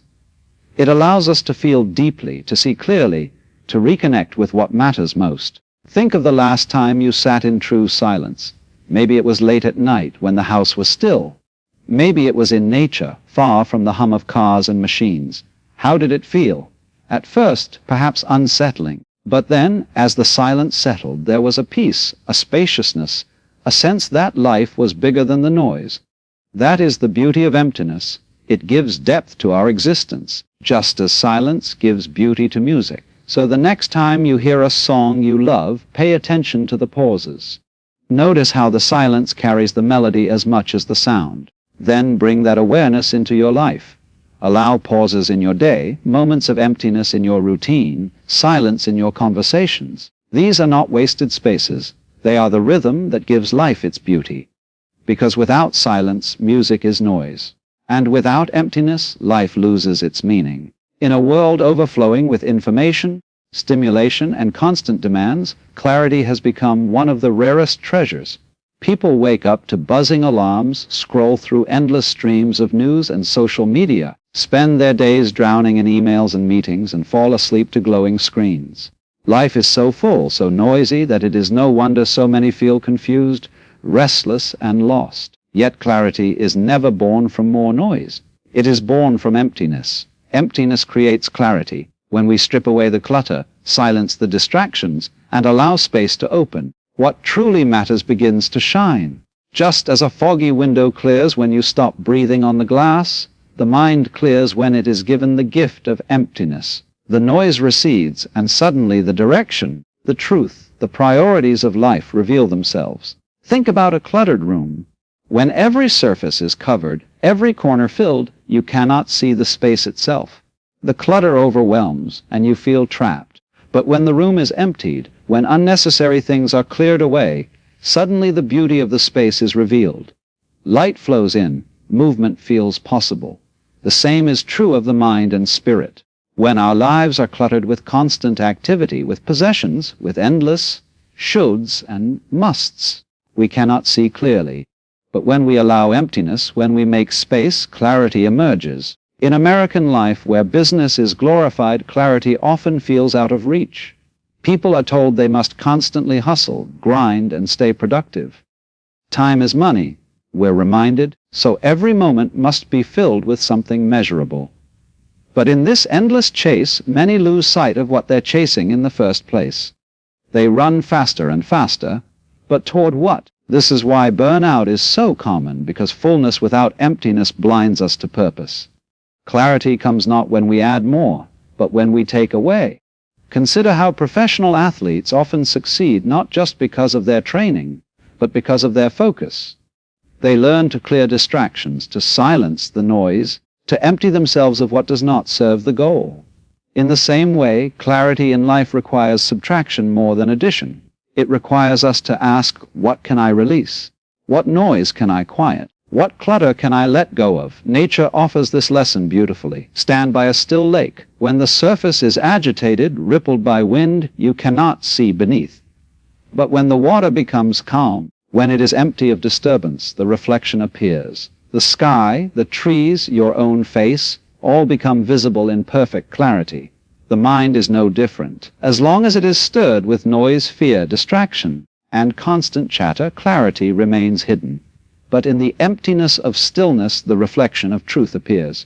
It allows us to feel deeply, to see clearly, to reconnect with what matters most. Think of the last time you sat in true silence. Maybe it was late at night when the house was still. Maybe it was in nature, far from the hum of cars and machines. How did it feel? At first, perhaps unsettling. But then, as the silence settled, there was a peace, a spaciousness, a sense that life was bigger than the noise. That is the beauty of emptiness. It gives depth to our existence, just as silence gives beauty to music. So the next time you hear a song you love, pay attention to the pauses. Notice how the silence carries the melody as much as the sound. Then bring that awareness into your life. Allow pauses in your day, moments of emptiness in your routine, silence in your conversations. These are not wasted spaces. They are the rhythm that gives life its beauty. Because without silence, music is noise. And without emptiness, life loses its meaning. In a world overflowing with information, stimulation, and constant demands, clarity has become one of the rarest treasures. People wake up to buzzing alarms, scroll through endless streams of news and social media, spend their days drowning in emails and meetings, and fall asleep to glowing screens. Life is so full, so noisy, that it is no wonder so many feel confused, restless, and lost. Yet clarity is never born from more noise. It is born from emptiness. Emptiness creates clarity. When we strip away the clutter, silence the distractions, and allow space to open, what truly matters begins to shine. Just as a foggy window clears when you stop breathing on the glass, the mind clears when it is given the gift of emptiness. The noise recedes, and suddenly the direction, the truth, the priorities of life reveal themselves. Think about a cluttered room. When every surface is covered, every corner filled, you cannot see the space itself. The clutter overwhelms, and you feel trapped. But when the room is emptied, when unnecessary things are cleared away, suddenly the beauty of the space is revealed. Light flows in, movement feels possible. The same is true of the mind and spirit. When our lives are cluttered with constant activity, with possessions, with endless shoulds and musts, we cannot see clearly. But when we allow emptiness, when we make space, clarity emerges. In American life, where business is glorified, clarity often feels out of reach. People are told they must constantly hustle, grind, and stay productive. Time is money, we're reminded, so every moment must be filled with something measurable. But in this endless chase, many lose sight of what they're chasing in the first place. They run faster and faster, but toward what? This is why burnout is so common, because fullness without emptiness blinds us to purpose. Clarity comes not when we add more, but when we take away. Consider how professional athletes often succeed not just because of their training, but because of their focus. They learn to clear distractions, to silence the noise, to empty themselves of what does not serve the goal. In the same way, clarity in life requires subtraction more than addition. It requires us to ask, what can I release? What noise can I quiet? What clutter can I let go of? Nature offers this lesson beautifully. Stand by a still lake. When the surface is agitated, rippled by wind, you cannot see beneath. But when the water becomes calm, when it is empty of disturbance, the reflection appears. The sky, the trees, your own face, all become visible in perfect clarity. The mind is no different. As long as it is stirred with noise, fear, distraction, and constant chatter, clarity remains hidden. But in the emptiness of stillness, the reflection of truth appears.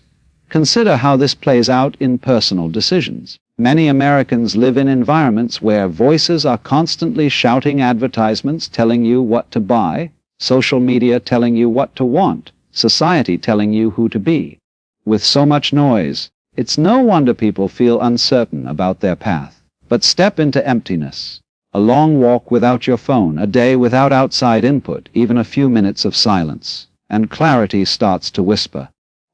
Consider how this plays out in personal decisions. Many Americans live in environments where voices are constantly shouting advertisements telling you what to buy, social media telling you what to want, society telling you who to be. With so much noise, it's no wonder people feel uncertain about their path. But step into emptiness. A long walk without your phone, a day without outside input, even a few minutes of silence, and clarity starts to whisper.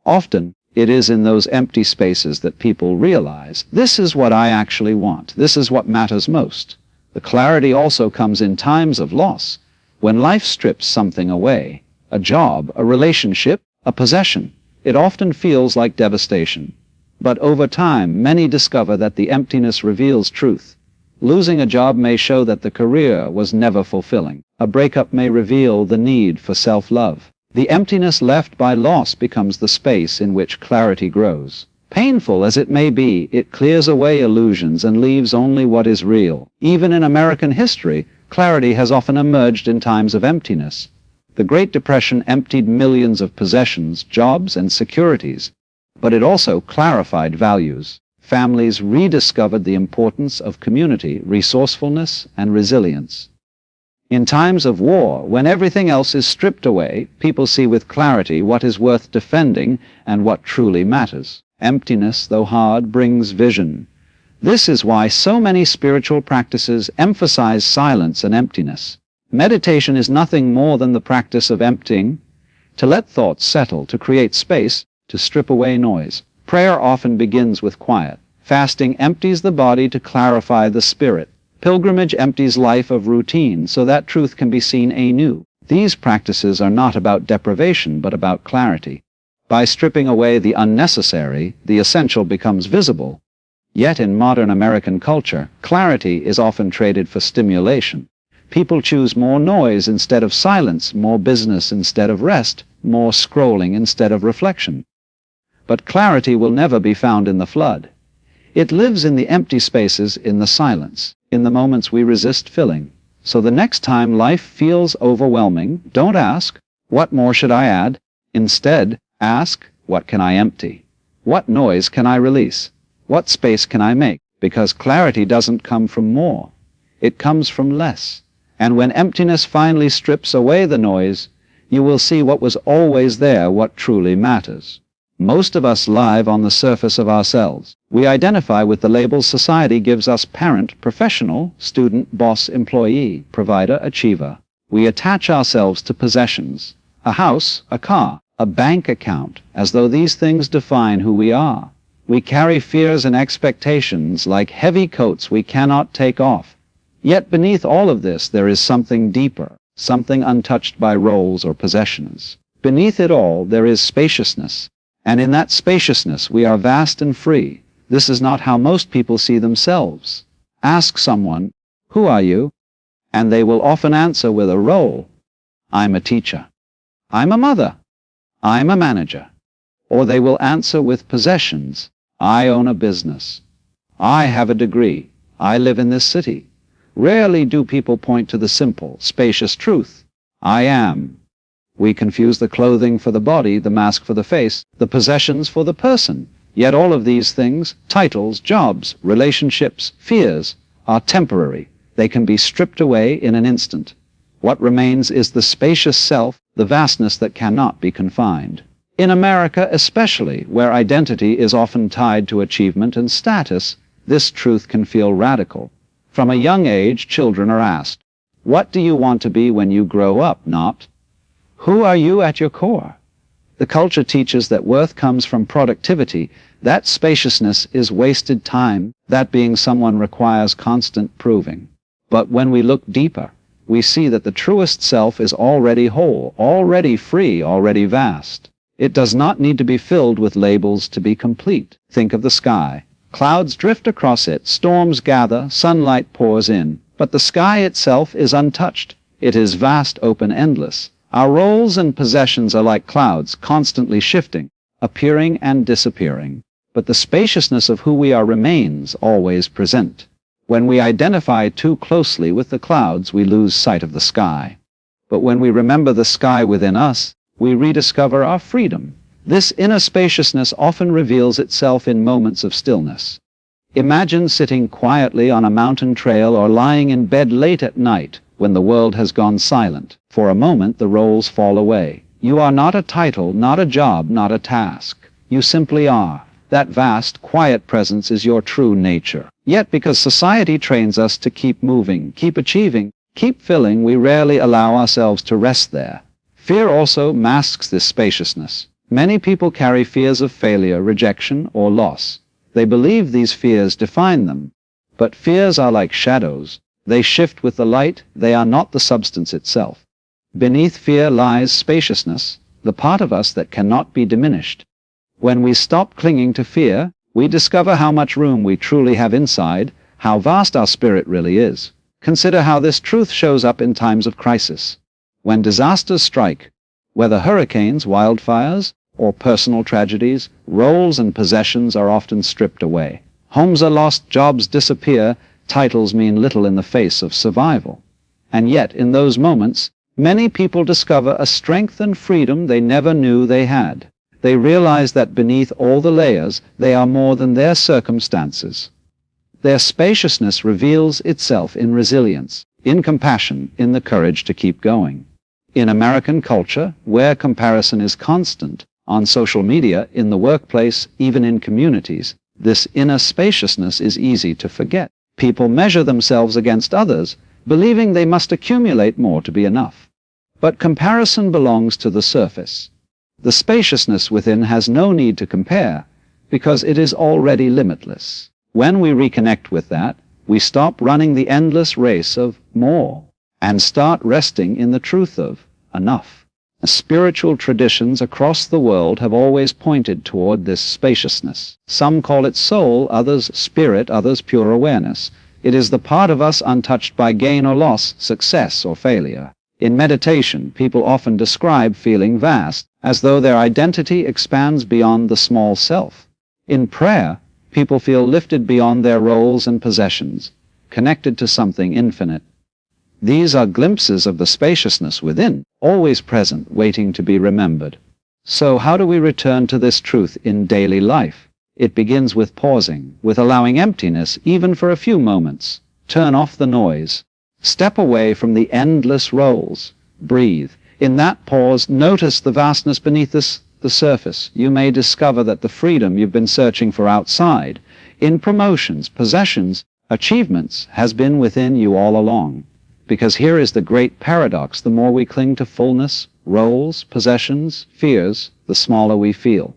Often, it is in those empty spaces that people realize, this is what I actually want, this is what matters most. The clarity also comes in times of loss, when life strips something away, a job, a relationship, a possession. It often feels like devastation. But over time, many discover that the emptiness reveals truth. Losing a job may show that the career was never fulfilling. A breakup may reveal the need for self-love. The emptiness left by loss becomes the space in which clarity grows. Painful as it may be, it clears away illusions and leaves only what is real. Even in American history, clarity has often emerged in times of emptiness. The Great Depression emptied millions of possessions, jobs, and securities, but it also clarified values. Families rediscovered the importance of community, resourcefulness, and resilience. In times of war, when everything else is stripped away, people see with clarity what is worth defending and what truly matters. Emptiness, though hard, brings vision. This is why so many spiritual practices emphasize silence and emptiness. Meditation is nothing more than the practice of emptying, to let thoughts settle, to create space, to strip away noise. Prayer often begins with quiet. Fasting empties the body to clarify the spirit. Pilgrimage empties life of routine so that truth can be seen anew. These practices are not about deprivation, but about clarity. By stripping away the unnecessary, the essential becomes visible. Yet in modern American culture, clarity is often traded for stimulation. People choose more noise instead of silence, more business instead of rest, more scrolling instead of reflection. But clarity will never be found in the flood. It lives in the empty spaces, in the silence, in the moments we resist filling. So the next time life feels overwhelming, don't ask, what more should I add? Instead, ask, what can I empty? What noise can I release? What space can I make? Because clarity doesn't come from more. It comes from less. And when emptiness finally strips away the noise, you will see what was always there, what truly matters. Most of us live on the surface of ourselves. We identify with the labels society gives us: parent, professional, student, boss, employee, provider, achiever. We attach ourselves to possessions, a house, a car, a bank account, as though these things define who we are. We carry fears and expectations like heavy coats we cannot take off. Yet beneath all of this there is something deeper, something untouched by roles or possessions. Beneath it all there is spaciousness. And in that spaciousness we are vast and free. This is not how most people see themselves. Ask someone, who are you? And they will often answer with a role. I'm a teacher. I'm a mother. I'm a manager. Or they will answer with possessions. I own a business. I have a degree. I live in this city. Rarely do people point to the simple, spacious truth. I am. We confuse the clothing for the body, the mask for the face, the possessions for the person. Yet all of these things, titles, jobs, relationships, fears, are temporary. They can be stripped away in an instant. What remains is the spacious self, the vastness that cannot be confined. In America especially, where identity is often tied to achievement and status, this truth can feel radical. From a young age, children are asked, "What do you want to be when you grow up?" Not, "Who are you at your core?" The culture teaches that worth comes from productivity, that spaciousness is wasted time, that being someone requires constant proving. But when we look deeper, we see that the truest self is already whole, already free, already vast. It does not need to be filled with labels to be complete. Think of the sky. Clouds drift across it, storms gather, sunlight pours in, but the sky itself is untouched. It is vast, open, endless. Our roles and possessions are like clouds, constantly shifting, appearing and disappearing. But the spaciousness of who we are remains always present. When we identify too closely with the clouds, we lose sight of the sky. But when we remember the sky within us, we rediscover our freedom. This inner spaciousness often reveals itself in moments of stillness. Imagine sitting quietly on a mountain trail or lying in bed late at night when the world has gone silent. For a moment, the roles fall away. You are not a title, not a job, not a task. You simply are. That vast, quiet presence is your true nature. Yet because society trains us to keep moving, keep achieving, keep filling, we rarely allow ourselves to rest there. Fear also masks this spaciousness. Many people carry fears of failure, rejection, or loss. They believe these fears define them. But fears are like shadows. They shift with the light. They are not the substance itself. Beneath fear lies spaciousness, the part of us that cannot be diminished. When we stop clinging to fear, we discover how much room we truly have inside, how vast our spirit really is. Consider how this truth shows up in times of crisis. When disasters strike, whether hurricanes, wildfires, or personal tragedies, roles and possessions are often stripped away. Homes are lost, jobs disappear, titles mean little in the face of survival. And yet, in those moments, many people discover a strength and freedom they never knew they had. They realize that beneath all the layers, they are more than their circumstances. Their spaciousness reveals itself in resilience, in compassion, in the courage to keep going. In American culture, where comparison is constant, on social media, in the workplace, even in communities, this inner spaciousness is easy to forget. People measure themselves against others, believing they must accumulate more to be enough. But comparison belongs to the surface. The spaciousness within has no need to compare, because it is already limitless. When we reconnect with that, we stop running the endless race of more, and start resting in the truth of enough. Spiritual traditions across the world have always pointed toward this spaciousness. Some call it soul, others spirit, others pure awareness. It is the part of us untouched by gain or loss, success or failure. In meditation, people often describe feeling vast, as though their identity expands beyond the small self. In prayer, people feel lifted beyond their roles and possessions, connected to something infinite. These are glimpses of the spaciousness within, always present, waiting to be remembered. So how do we return to this truth in daily life? It begins with pausing, with allowing emptiness even for a few moments. Turn off the noise. Step away from the endless roles. Breathe. In that pause, notice the vastness beneath the surface. You may discover that the freedom you've been searching for outside, in promotions, possessions, achievements, has been within you all along. Because here is the great paradox: the more we cling to fullness, roles, possessions, fears, the smaller we feel.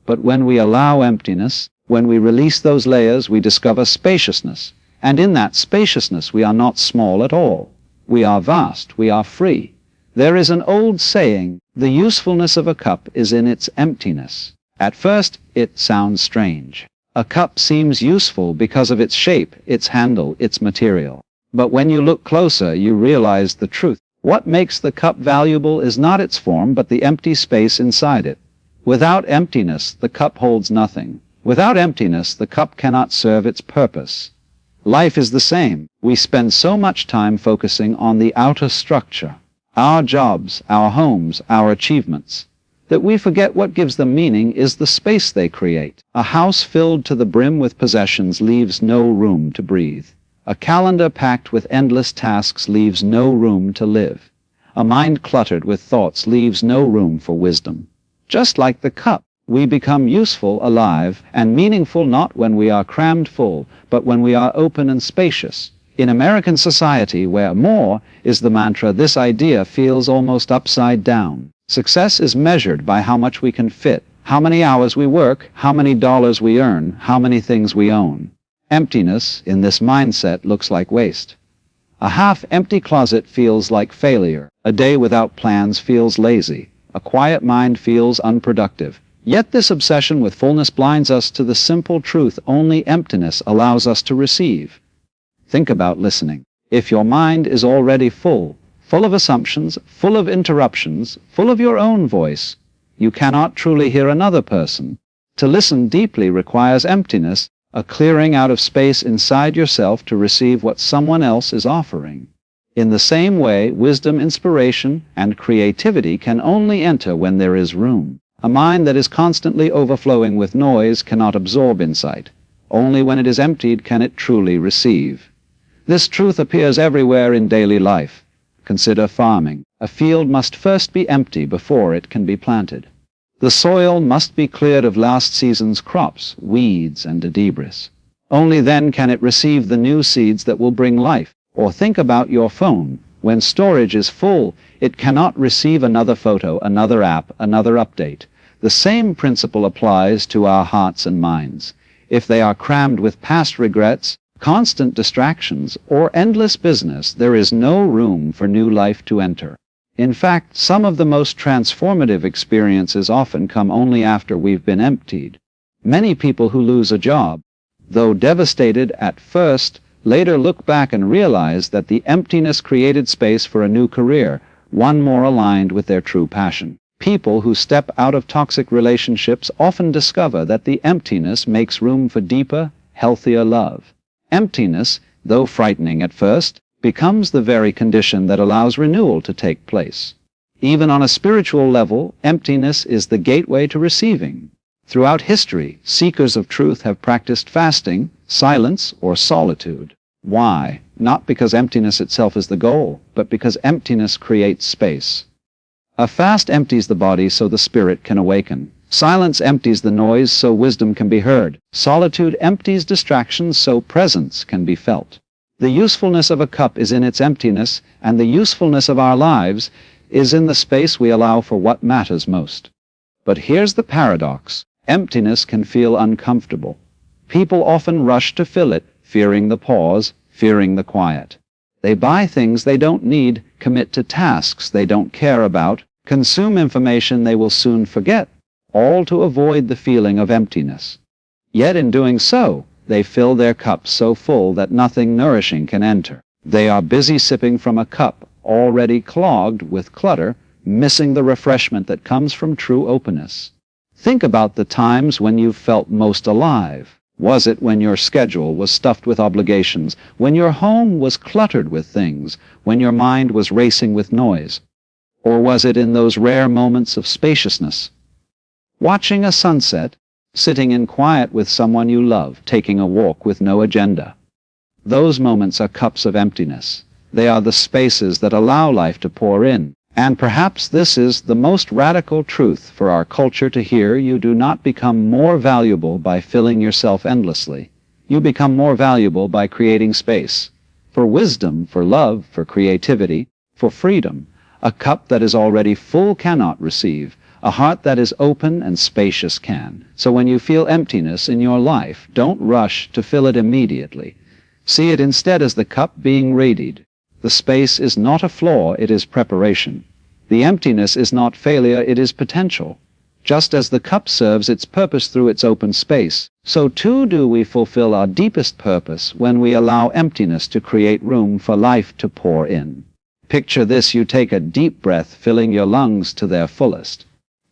But when we allow emptiness, when we release those layers, we discover spaciousness. And in that spaciousness we are not small at all. We are vast, we are free. There is an old saying, the usefulness of a cup is in its emptiness. At first, it sounds strange. A cup seems useful because of its shape, its handle, its material. But when you look closer, you realize the truth. What makes the cup valuable is not its form, but the empty space inside it. Without emptiness, the cup holds nothing. Without emptiness, the cup cannot serve its purpose. Life is the same. We spend so much time focusing on the outer structure, our jobs, our homes, our achievements, that we forget what gives them meaning is the space they create. A house filled to the brim with possessions leaves no room to breathe. A calendar packed with endless tasks leaves no room to live. A mind cluttered with thoughts leaves no room for wisdom. Just like the cup, we become useful, alive, and meaningful not when we are crammed full, but when we are open and spacious. In American society, where more is the mantra, this idea feels almost upside down. Success is measured by how much we can fit, how many hours we work, how many dollars we earn, how many things we own. Emptiness, in this mindset, looks like waste. A half-empty closet feels like failure. A day without plans feels lazy. A quiet mind feels unproductive. Yet this obsession with fullness blinds us to the simple truth only emptiness allows us to receive. Think about listening. If your mind is already full of assumptions, full of interruptions, full of your own voice, you cannot truly hear another person. To listen deeply requires emptiness, a clearing out of space inside yourself to receive what someone else is offering. In the same way, wisdom, inspiration, and creativity can only enter when there is room. A mind that is constantly overflowing with noise cannot absorb insight. Only when it is emptied can it truly receive. This truth appears everywhere in daily life. Consider farming. A field must first be empty before it can be planted. The soil must be cleared of last season's crops, weeds, and debris. Only then can it receive the new seeds that will bring life. Or think about your phone. When storage is full, it cannot receive another photo, another app, another update. The same principle applies to our hearts and minds. If they are crammed with past regrets, constant distractions, or endless business, there is no room for new life to enter. In fact, some of the most transformative experiences often come only after we've been emptied. Many people who lose a job, though devastated at first, later look back and realize that the emptiness created space for a new career, one more aligned with their true passion. People who step out of toxic relationships often discover that the emptiness makes room for deeper, healthier love. Emptiness, though frightening at first, becomes the very condition that allows renewal to take place. Even on a spiritual level, emptiness is the gateway to receiving. Throughout history, seekers of truth have practiced fasting, silence, or solitude. Why? Not because emptiness itself is the goal, but because emptiness creates space. A fast empties the body so the spirit can awaken. Silence empties the noise so wisdom can be heard. Solitude empties distractions so presence can be felt. The usefulness of a cup is in its emptiness, and the usefulness of our lives is in the space we allow for what matters most. But here's the paradox. Emptiness can feel uncomfortable. People often rush to fill it, fearing the pause, fearing the quiet. They buy things they don't need, commit to tasks they don't care about, consume information they will soon forget, all to avoid the feeling of emptiness. Yet in doing so, they fill their cups so full that nothing nourishing can enter. They are busy sipping from a cup already clogged with clutter, missing the refreshment that comes from true openness. Think about the times when you felt most alive. Was it when your schedule was stuffed with obligations, when your home was cluttered with things, when your mind was racing with noise? Or was it in those rare moments of spaciousness? Watching a sunset, sitting in quiet with someone you love, taking a walk with no agenda. Those moments are cups of emptiness. They are the spaces that allow life to pour in. And perhaps this is the most radical truth for our culture to hear. You do not become more valuable by filling yourself endlessly. You become more valuable by creating space. For wisdom, for love, for creativity, for freedom. A cup that is already full cannot receive. A heart that is open and spacious can. So when you feel emptiness in your life, don't rush to fill it immediately. See it instead as the cup being readied. The space is not a flaw, it is preparation. The emptiness is not failure, it is potential. Just as the cup serves its purpose through its open space, so too do we fulfill our deepest purpose when we allow emptiness to create room for life to pour in. Picture this: you take a deep breath, filling your lungs to their fullest.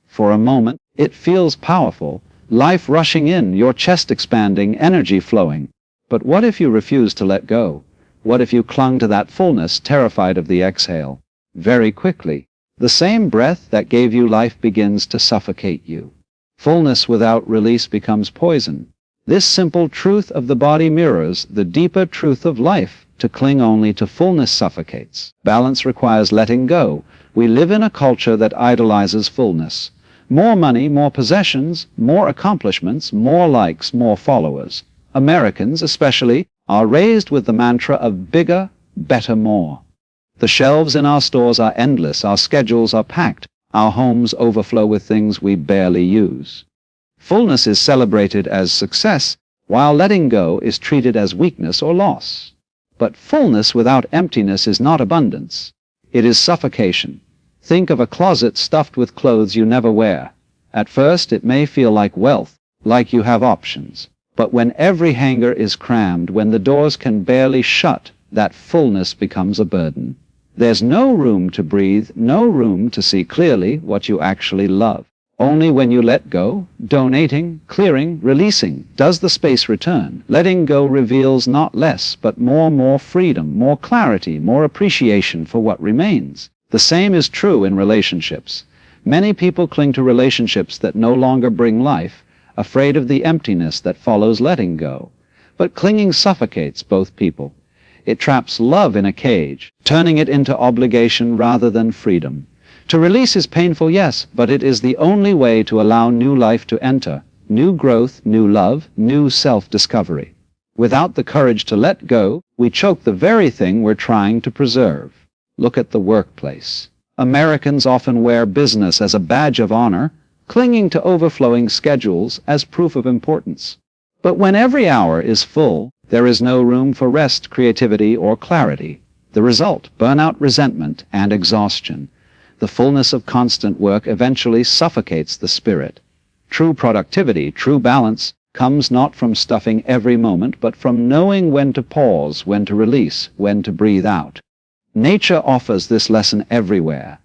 For a moment, it feels powerful, life rushing in, your chest expanding, energy flowing. But what if you refuse to let go? What if you clung to that fullness, terrified of the exhale? Very quickly, the same breath that gave you life begins to suffocate you. Fullness without release becomes poison. This simple truth of the body mirrors the deeper truth of life. To cling only to fullness suffocates. Balance requires letting go. We live in a culture that idolizes fullness. More money, more possessions, more accomplishments, more likes, more followers. Americans, especially, are raised with the mantra of bigger, better, more. The shelves in our stores are endless, our schedules are packed, our homes overflow with things we barely use. Fullness is celebrated as success, while letting go is treated as weakness or loss. But fullness without emptiness is not abundance. It is suffocation. Think of a closet stuffed with clothes you never wear. At first it may feel like wealth, like you have options. But when every hanger is crammed, when the doors can barely shut, that fullness becomes a burden. There's no room to breathe, no room to see clearly what you actually love. Only when you let go, donating, clearing, releasing, does the space return. Letting go reveals not less, but more freedom, more clarity, more appreciation for what remains. The same is true in relationships. Many people cling to relationships that no longer bring life, afraid of the emptiness that follows letting go. But clinging suffocates both people. It traps love in a cage, turning it into obligation rather than freedom. To release is painful, yes, but it is the only way to allow new life to enter, new growth, new love, new self-discovery. Without the courage to let go, we choke the very thing we're trying to preserve. Look at the workplace. Americans often wear business as a badge of honor, clinging to overflowing schedules as proof of importance. But when every hour is full, there is no room for rest, creativity, or clarity. The result, burnout, resentment, and exhaustion. The fullness of constant work eventually suffocates the spirit. True productivity, true balance, comes not from stuffing every moment, but from knowing when to pause, when to release, when to breathe out. Nature offers this lesson everywhere.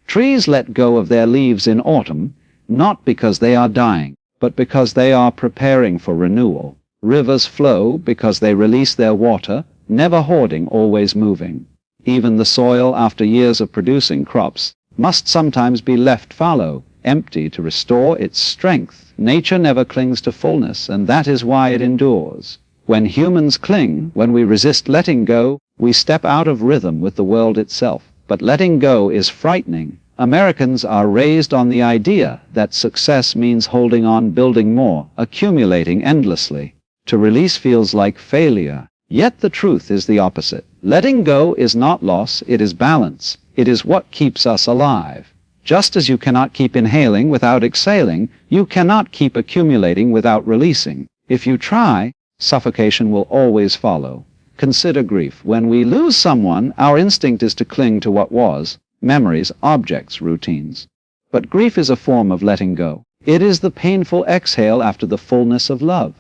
Trees let go of their leaves in autumn, not because they are dying, but because they are preparing for renewal. Rivers flow because they release their water, never hoarding, always moving. Even the soil, after years of producing crops, must sometimes be left fallow, empty to restore its strength. Nature never clings to fullness, and that is why it endures. When humans cling, when we resist letting go, we step out of rhythm with the world itself. But letting go is frightening. Americans are raised on the idea that success means holding on, building more, accumulating endlessly. To release feels like failure. Yet the truth is the opposite. Letting go is not loss, it is balance. It is what keeps us alive. Just as you cannot keep inhaling without exhaling, you cannot keep accumulating without releasing. If you try, suffocation will always follow. Consider grief. When we lose someone, our instinct is to cling to what was, memories, objects, routines. But grief is a form of letting go. It is the painful exhale after the fullness of love.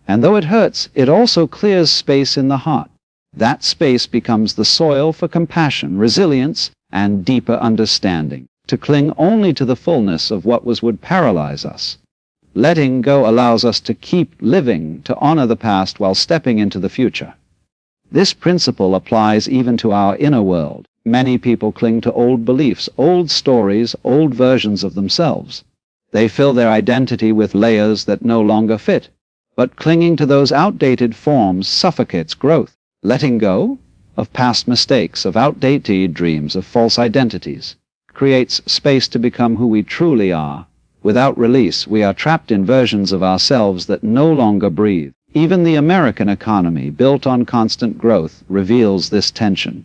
And though it hurts, it also clears space in the heart. That space becomes the soil for compassion, resilience, and deeper understanding. To cling only to the fullness of what was would paralyze us. Letting go allows us to keep living, to honor the past while stepping into the future. This principle applies even to our inner world. Many people cling to old beliefs, old stories, old versions of themselves. They fill their identity with layers that no longer fit. But clinging to those outdated forms suffocates growth. Letting go of past mistakes, of outdated dreams, of false identities, creates space to become who we truly are. Without release, we are trapped in versions of ourselves that no longer breathe. Even the American economy, built on constant growth, reveals this tension.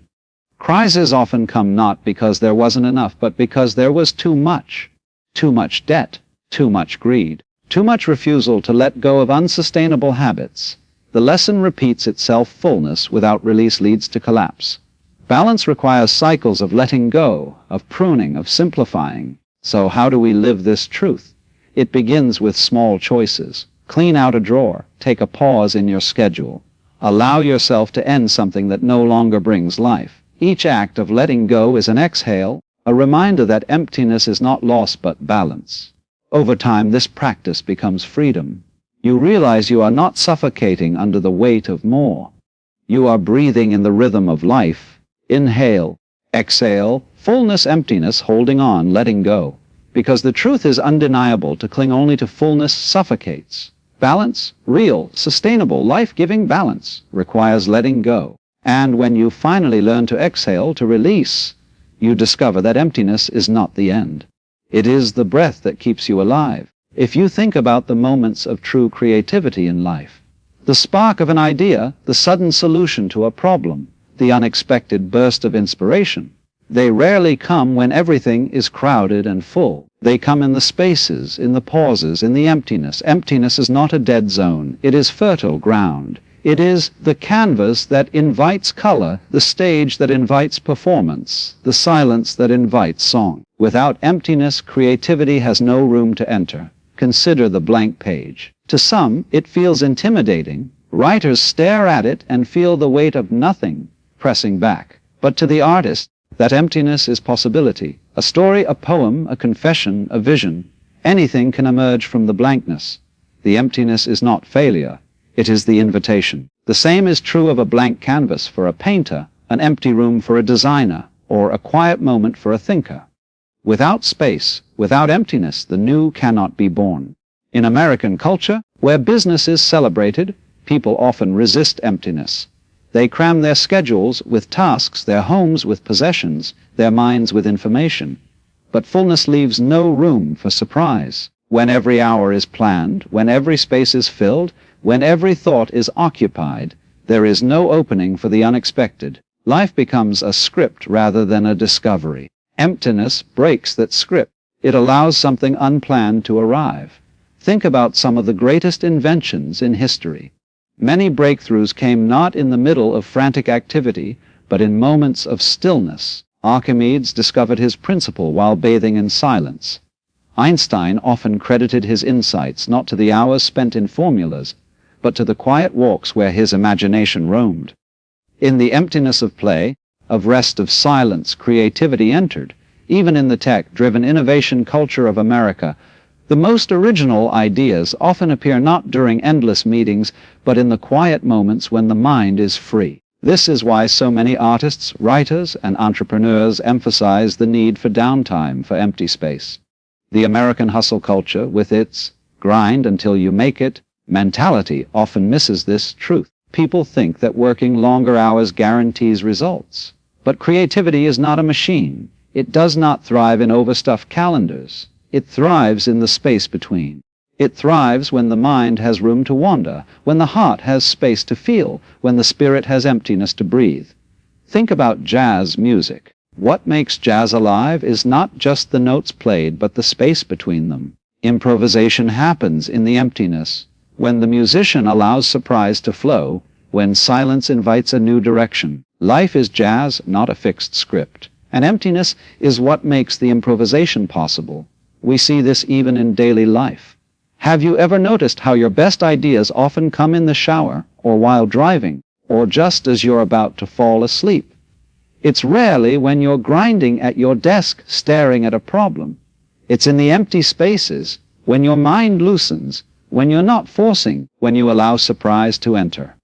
Crises often come not because there wasn't enough, but because there was too much. Too much debt, too much greed, too much refusal to let go of unsustainable habits. The lesson repeats itself. Fullness without release leads to collapse. Balance requires cycles of letting go, of pruning, of simplifying. So how do we live this truth? It begins with small choices. Clean out a drawer. Take a pause in your schedule. Allow yourself to end something that no longer brings life. Each act of letting go is an exhale, a reminder that emptiness is not loss but balance. Over time, this practice becomes freedom. You realize you are not suffocating under the weight of more. You are breathing in the rhythm of life. Inhale, exhale, fullness, emptiness, holding on, letting go. Because the truth is undeniable, to cling only to fullness suffocates. Balance, real, sustainable, life-giving balance, requires letting go. And when you finally learn to exhale, to release, you discover that emptiness is not the end. It is the breath that keeps you alive. If you think about the moments of true creativity in life, the spark of an idea, the sudden solution to a problem, the unexpected burst of inspiration, they rarely come when everything is crowded and full. They come in the spaces, in the pauses, in the emptiness. Emptiness is not a dead zone. It is fertile ground. It is the canvas that invites color, the stage that invites performance, the silence that invites song. Without emptiness, creativity has no room to enter. Consider the blank page. To some, it feels intimidating. Writers stare at it and feel the weight of nothing pressing back. But to the artist, that emptiness is possibility. A story, a poem, a confession, a vision. Anything can emerge from the blankness. The emptiness is not failure. It is the invitation. The same is true of a blank canvas for a painter, an empty room for a designer, or a quiet moment for a thinker. Without space, without emptiness, the new cannot be born. In American culture, where business is celebrated, people often resist emptiness. They cram their schedules with tasks, their homes with possessions, their minds with information. But fullness leaves no room for surprise. When every hour is planned, when every space is filled, when every thought is occupied, there is no opening for the unexpected. Life becomes a script rather than a discovery. Emptiness breaks that script. It allows something unplanned to arrive. Think about some of the greatest inventions in history. Many breakthroughs came not in the middle of frantic activity, but in moments of stillness. Archimedes discovered his principle while bathing in silence. Einstein often credited his insights not to the hours spent in formulas, but to the quiet walks where his imagination roamed. In the emptiness of play, of rest, of silence, creativity entered. Even in the tech-driven innovation culture of America, the most original ideas often appear not during endless meetings, but in the quiet moments when the mind is free. This is why so many artists, writers, and entrepreneurs emphasize the need for downtime, for empty space. The American hustle culture, with its grind until you make it mentality, often misses this truth. People think that working longer hours guarantees results. But creativity is not a machine. It does not thrive in overstuffed calendars. It thrives in the space between. It thrives when the mind has room to wander, when the heart has space to feel, when the spirit has emptiness to breathe. Think about jazz music. What makes jazz alive is not just the notes played, but the space between them. Improvisation happens in the emptiness, when the musician allows surprise to flow, when silence invites a new direction. Life is jazz, not a fixed script. And emptiness is what makes the improvisation possible. We see this even in daily life. Have you ever noticed how your best ideas often come in the shower, or while driving, or just as you're about to fall asleep? It's rarely when you're grinding at your desk staring at a problem. It's in the empty spaces, when your mind loosens, when you're not forcing, when you allow surprise to enter.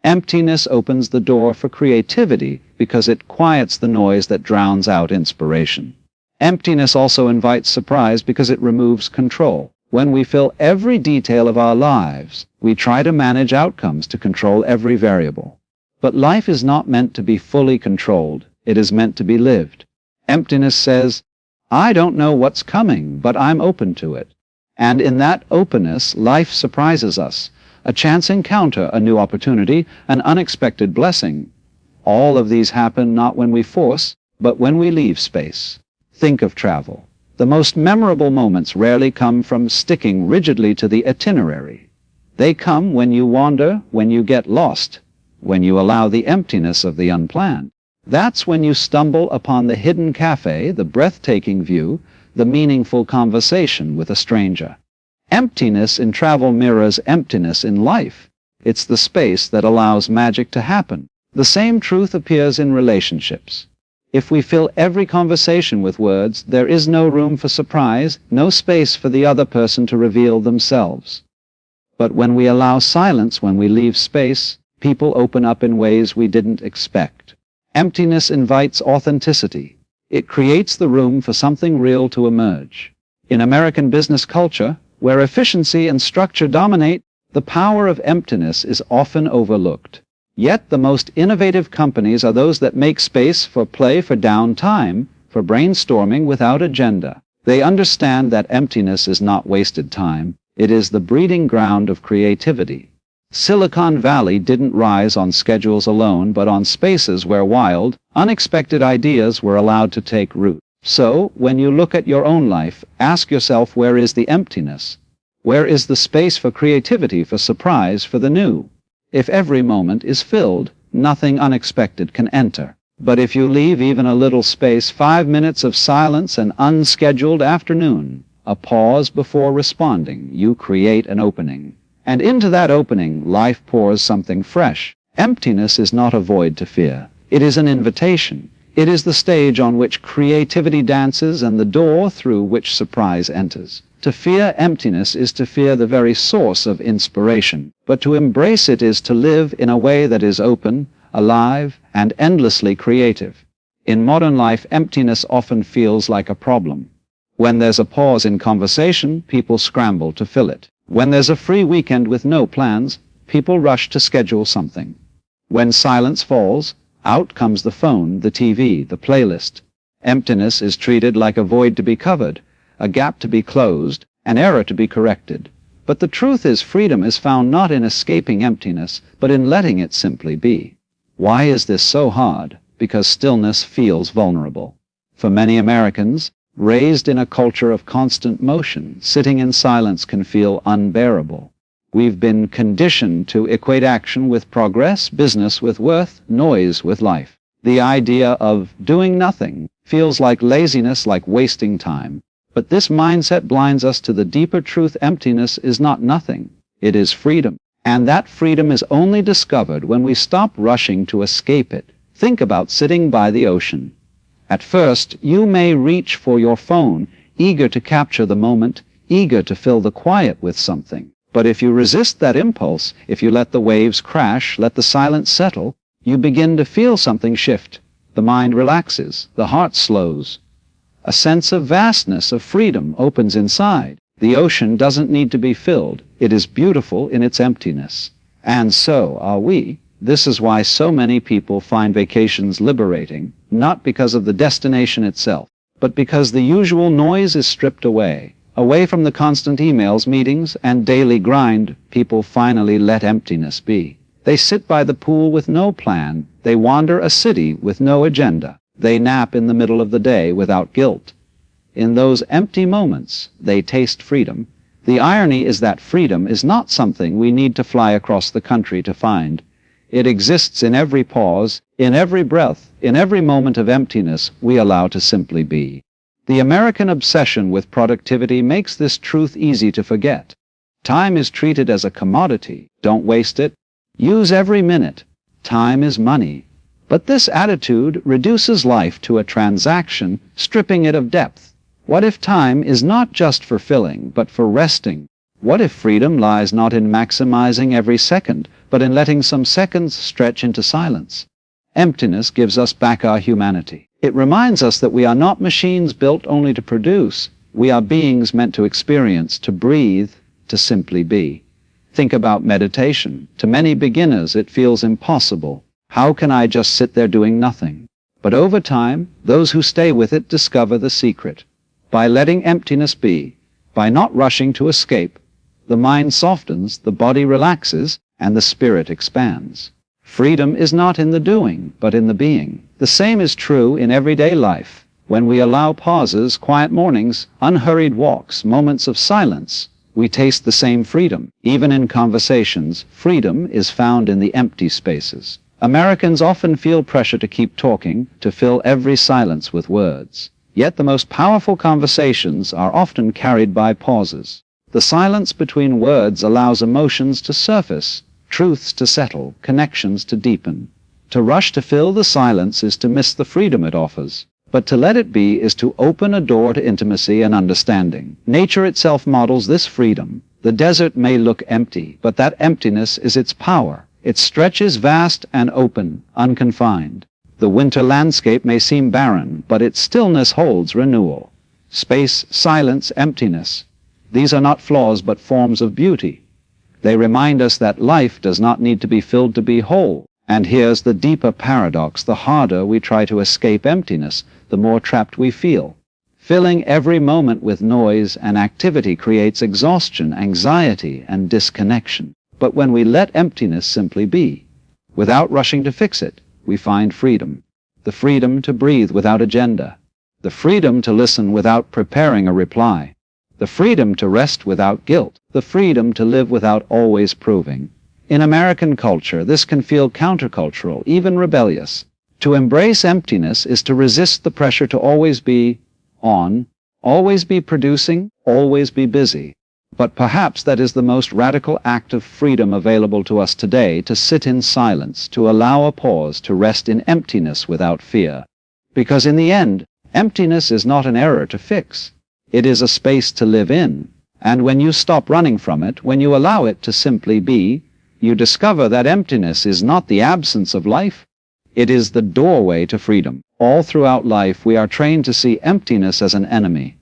Emptiness opens the door for creativity because it quiets the noise that drowns out inspiration. Emptiness also invites surprise because it removes control. When we fill every detail of our lives, we try to manage outcomes, to control every variable. But life is not meant to be fully controlled. It is meant to be lived. Emptiness says, I don't know what's coming, but I'm open to it. And in that openness, life surprises us. A chance encounter, a new opportunity, an unexpected blessing. All of these happen not when we force, but when we leave space. Think of travel. The most memorable moments rarely come from sticking rigidly to the itinerary. They come when you wander, when you get lost, when you allow the emptiness of the unplanned. That's when you stumble upon the hidden cafe, the breathtaking view, the meaningful conversation with a stranger. Emptiness in travel mirrors emptiness in life. It's the space that allows magic to happen. The same truth appears in relationships. If we fill every conversation with words, there is no room for surprise, no space for the other person to reveal themselves. But when we allow silence, when we leave space, people open up in ways we didn't expect. Emptiness invites authenticity. It creates the room for something real to emerge. In American business culture, where efficiency and structure dominate, the power of emptiness is often overlooked. Yet the most innovative companies are those that make space for play, for downtime, for brainstorming without agenda. They understand that emptiness is not wasted time. It is the breeding ground of creativity. Silicon Valley didn't rise on schedules alone, but on spaces where wild, unexpected ideas were allowed to take root. So, when you look at your own life, ask yourself, where is the emptiness? Where is the space for creativity, for surprise, for the new? If every moment is filled, nothing unexpected can enter. But if you leave even a little space, 5 minutes of silence, an unscheduled afternoon, a pause before responding, you create an opening. And into that opening, life pours something fresh. Emptiness is not a void to fear. It is an invitation. It is the stage on which creativity dances and the door through which surprise enters. To fear emptiness is to fear the very source of inspiration, but to embrace it is to live in a way that is open, alive, and endlessly creative. In modern life, emptiness often feels like a problem. When there's a pause in conversation, people scramble to fill it. When there's a free weekend with no plans, people rush to schedule something. When silence falls, out comes the phone, the TV, the playlist. Emptiness is treated like a void to be covered, a gap to be closed, an error to be corrected. But the truth is, freedom is found not in escaping emptiness, but in letting it simply be. Why is this so hard? Because stillness feels vulnerable. For many Americans, raised in a culture of constant motion, sitting in silence can feel unbearable. We've been conditioned to equate action with progress, business with worth, noise with life. The idea of doing nothing feels like laziness, like wasting time. But this mindset blinds us to the deeper truth. Emptiness is not nothing. It is freedom. And that freedom is only discovered when we stop rushing to escape it. Think about sitting by the ocean. At first, you may reach for your phone, eager to capture the moment, eager to fill the quiet with something. But if you resist that impulse, if you let the waves crash, let the silence settle, you begin to feel something shift. The mind relaxes, the heart slows. A sense of vastness, of freedom opens inside. The ocean doesn't need to be filled. It is beautiful in its emptiness. And so are we. This is why so many people find vacations liberating, not because of the destination itself, but because the usual noise is stripped away. Away from the constant emails, meetings, and daily grind, people finally let emptiness be. They sit by the pool with no plan. They wander a city with no agenda. They nap in the middle of the day without guilt. In those empty moments, they taste freedom. The irony is that freedom is not something we need to fly across the country to find. It exists in every pause, in every breath, in every moment of emptiness we allow to simply be. The American obsession with productivity makes this truth easy to forget. Time is treated as a commodity. Don't waste it. Use every minute. Time is money. But this attitude reduces life to a transaction, stripping it of depth. What if time is not just for filling, but for resting? What if freedom lies not in maximizing every second, but in letting some seconds stretch into silence? Emptiness gives us back our humanity. It reminds us that we are not machines built only to produce. We are beings meant to experience, to breathe, to simply be. Think about meditation. To many beginners, it feels impossible. How can I just sit there doing nothing? But over time, those who stay with it discover the secret. By letting emptiness be, by not rushing to escape, the mind softens, the body relaxes, and the spirit expands. Freedom is not in the doing, but in the being. The same is true in everyday life. When we allow pauses, quiet mornings, unhurried walks, moments of silence, we taste the same freedom. Even in conversations, freedom is found in the empty spaces. Americans often feel pressure to keep talking, to fill every silence with words. Yet the most powerful conversations are often carried by pauses. The silence between words allows emotions to surface, truths to settle, connections to deepen. To rush to fill the silence is to miss the freedom it offers. But to let it be is to open a door to intimacy and understanding. Nature itself models this freedom. The desert may look empty, but that emptiness is its power. It stretches vast and open, unconfined. The winter landscape may seem barren, but its stillness holds renewal. Space, silence, emptiness. These are not flaws but forms of beauty. They remind us that life does not need to be filled to be whole. And here's the deeper paradox: the harder we try to escape emptiness, the more trapped we feel. Filling every moment with noise and activity creates exhaustion, anxiety, and disconnection. But when we let emptiness simply be, without rushing to fix it, we find freedom. The freedom to breathe without agenda. The freedom to listen without preparing a reply. The freedom to rest without guilt. The freedom to live without always proving. In American culture, this can feel countercultural, even rebellious. To embrace emptiness is to resist the pressure to always be on, always be producing, always be busy. But perhaps that is the most radical act of freedom available to us today: to sit in silence, to allow a pause, to rest in emptiness without fear. Because in the end, emptiness is not an error to fix. It is a space to live in. And when you stop running from it, when you allow it to simply be, you discover that emptiness is not the absence of life. It is the doorway to freedom. All throughout life, we are trained to see emptiness as an enemy.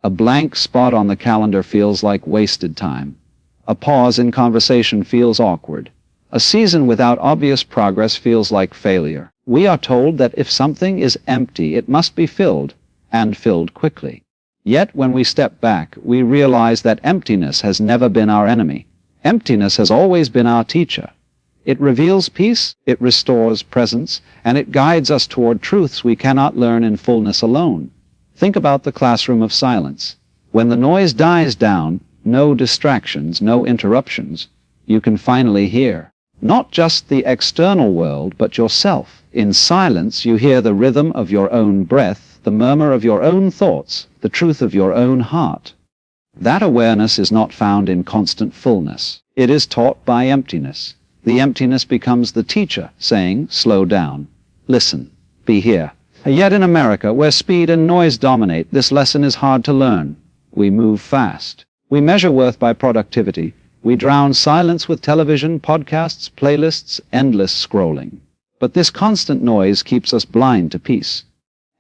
A blank spot on the calendar feels like wasted time. A pause in conversation feels awkward. A season without obvious progress feels like failure. We are told that if something is empty, it must be filled, and filled quickly. Yet when we step back, we realize that emptiness has never been our enemy. Emptiness has always been our teacher. It reveals peace, it restores presence, and it guides us toward truths we cannot learn in fullness alone. Think about the classroom of silence. When the noise dies down, no distractions, no interruptions, you can finally hear. Not just the external world, but yourself. In silence, you hear the rhythm of your own breath, the murmur of your own thoughts, the truth of your own heart. That awareness is not found in constant fullness. It is taught by emptiness. The emptiness becomes the teacher, saying, slow down, listen, be here. Yet in America, where speed and noise dominate, this lesson is hard to learn. We move fast. We measure worth by productivity. We drown silence with television, podcasts, playlists, endless scrolling. But this constant noise keeps us blind to peace.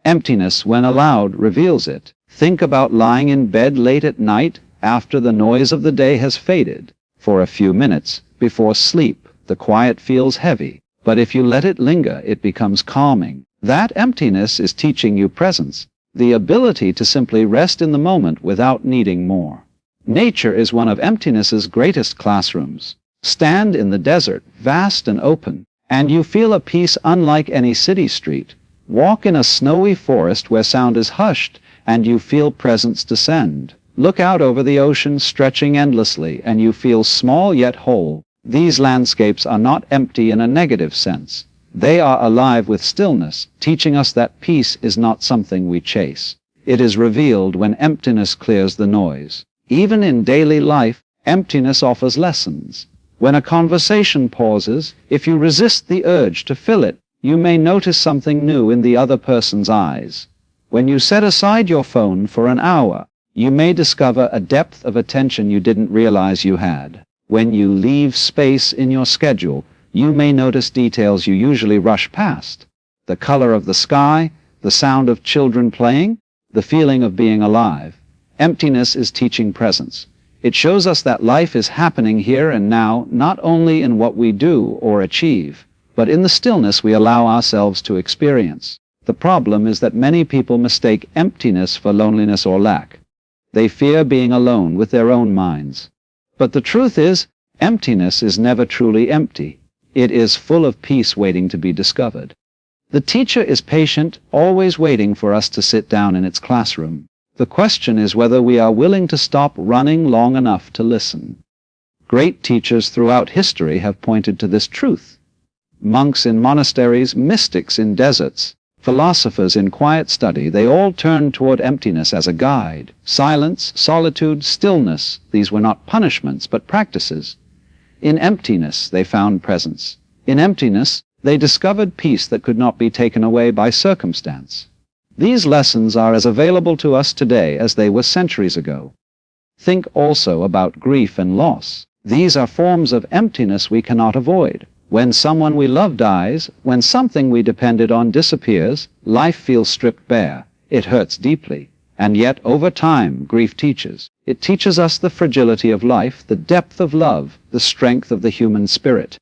Emptiness, when allowed, reveals it. Think about lying in bed late at night after the noise of the day has faded. For a few minutes, before sleep, the quiet feels heavy, but if you let it linger, it becomes calming. That emptiness is teaching you presence, the ability to simply rest in the moment without needing more. Nature is one of emptiness's greatest classrooms. Stand in the desert, vast and open, and you feel a peace unlike any city street. Walk in a snowy forest where sound is hushed, and you feel presence descend. Look out over the ocean stretching endlessly, and you feel small yet whole. These landscapes are not empty in a negative sense. They are alive with stillness, teaching us that peace is not something we chase. It is revealed when emptiness clears the noise. Even in daily life, emptiness offers lessons. When a conversation pauses, if you resist the urge to fill it, you may notice something new in the other person's eyes. When you set aside your phone for an hour, you may discover a depth of attention you didn't realize you had. When you leave space in your schedule, you may notice details you usually rush past. The color of the sky, the sound of children playing, the feeling of being alive. Emptiness is teaching presence. It shows us that life is happening here and now, not only in what we do or achieve, but in the stillness we allow ourselves to experience. The problem is that many people mistake emptiness for loneliness or lack. They fear being alone with their own minds. But the truth is, emptiness is never truly empty. It is full of peace waiting to be discovered. The teacher is patient, always waiting for us to sit down in its classroom. The question is whether we are willing to stop running long enough to listen. Great teachers throughout history have pointed to this truth. Monks in monasteries, mystics in deserts, philosophers in quiet study, they all turned toward emptiness as a guide. Silence, solitude, stillness, these were not punishments, but practices. In emptiness, they found presence. In emptiness, they discovered peace that could not be taken away by circumstance. These lessons are as available to us today as they were centuries ago. Think also about grief and loss. These are forms of emptiness we cannot avoid. When someone we love dies, when something we depended on disappears, life feels stripped bare. It hurts deeply. And yet, over time, grief teaches. It teaches us the fragility of life, the depth of love, the strength of the human spirit.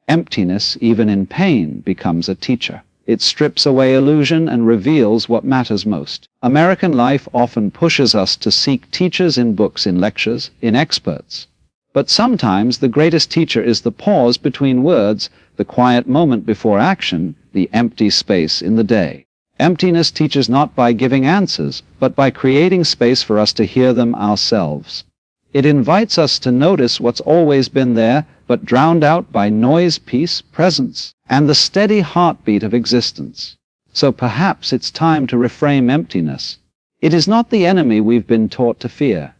Emptiness, even in pain, becomes a teacher. It strips away illusion and reveals what matters most. American life often pushes us to seek teachers in books, in lectures, in experts. But sometimes the greatest teacher is the pause between words, the quiet moment before action, the empty space in the day. Emptiness teaches not by giving answers, but by creating space for us to hear them ourselves. It invites us to notice what's always been there, but drowned out by noise, peace, presence, and the steady heartbeat of existence. So perhaps it's time to reframe emptiness. It is not the enemy we've been taught to fear.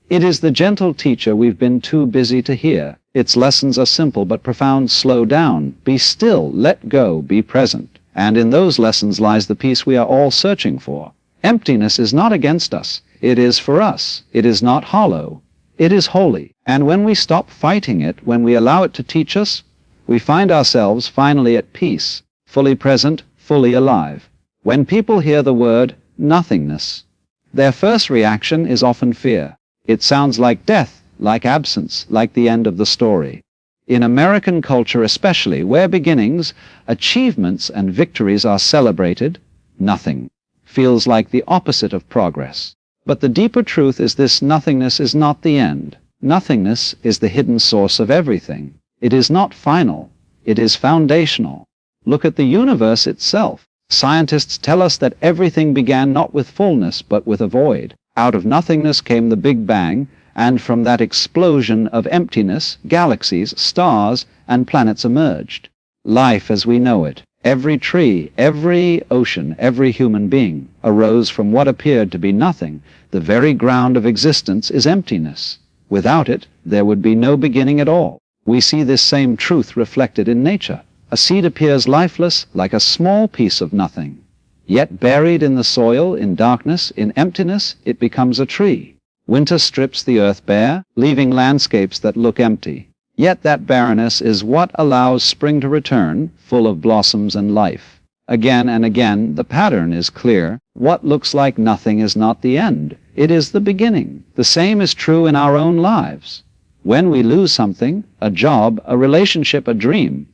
It is the gentle teacher we've been too busy to hear. Its lessons are simple but profound. Slow down, be still, let go, be present. And in those lessons lies the peace we are all searching for. Emptiness is not against us. It is for us. It is not hollow. It is holy. And when we stop fighting it, when we allow it to teach us, we find ourselves finally at peace, fully present, fully alive. When people hear the word nothingness, their first reaction is often fear. It sounds like death, like absence, like the end of the story. In American culture especially, where beginnings, achievements, and victories are celebrated, nothing feels like the opposite of progress. But the deeper truth is this: nothingness is not the end. Nothingness is the hidden source of everything. It is not final. It is foundational. Look at the universe itself. Scientists tell us that everything began not with fullness, but with a void. Out of nothingness came the Big Bang, and from that explosion of emptiness, galaxies, stars, and planets emerged. Life as we know it, every tree, every ocean, every human being, arose from what appeared to be nothing. The very ground of existence is emptiness. Without it, there would be no beginning at all. We see this same truth reflected in nature. A seed appears lifeless, like a small piece of nothing. Yet buried in the soil, in darkness, in emptiness, it becomes a tree. Winter strips the earth bare, leaving landscapes that look empty. Yet that barrenness is what allows spring to return, full of blossoms and life. Again and again, the pattern is clear. What looks like nothing is not the end. It is the beginning. The same is true in our own lives. When we lose something, a job, a relationship, a dream,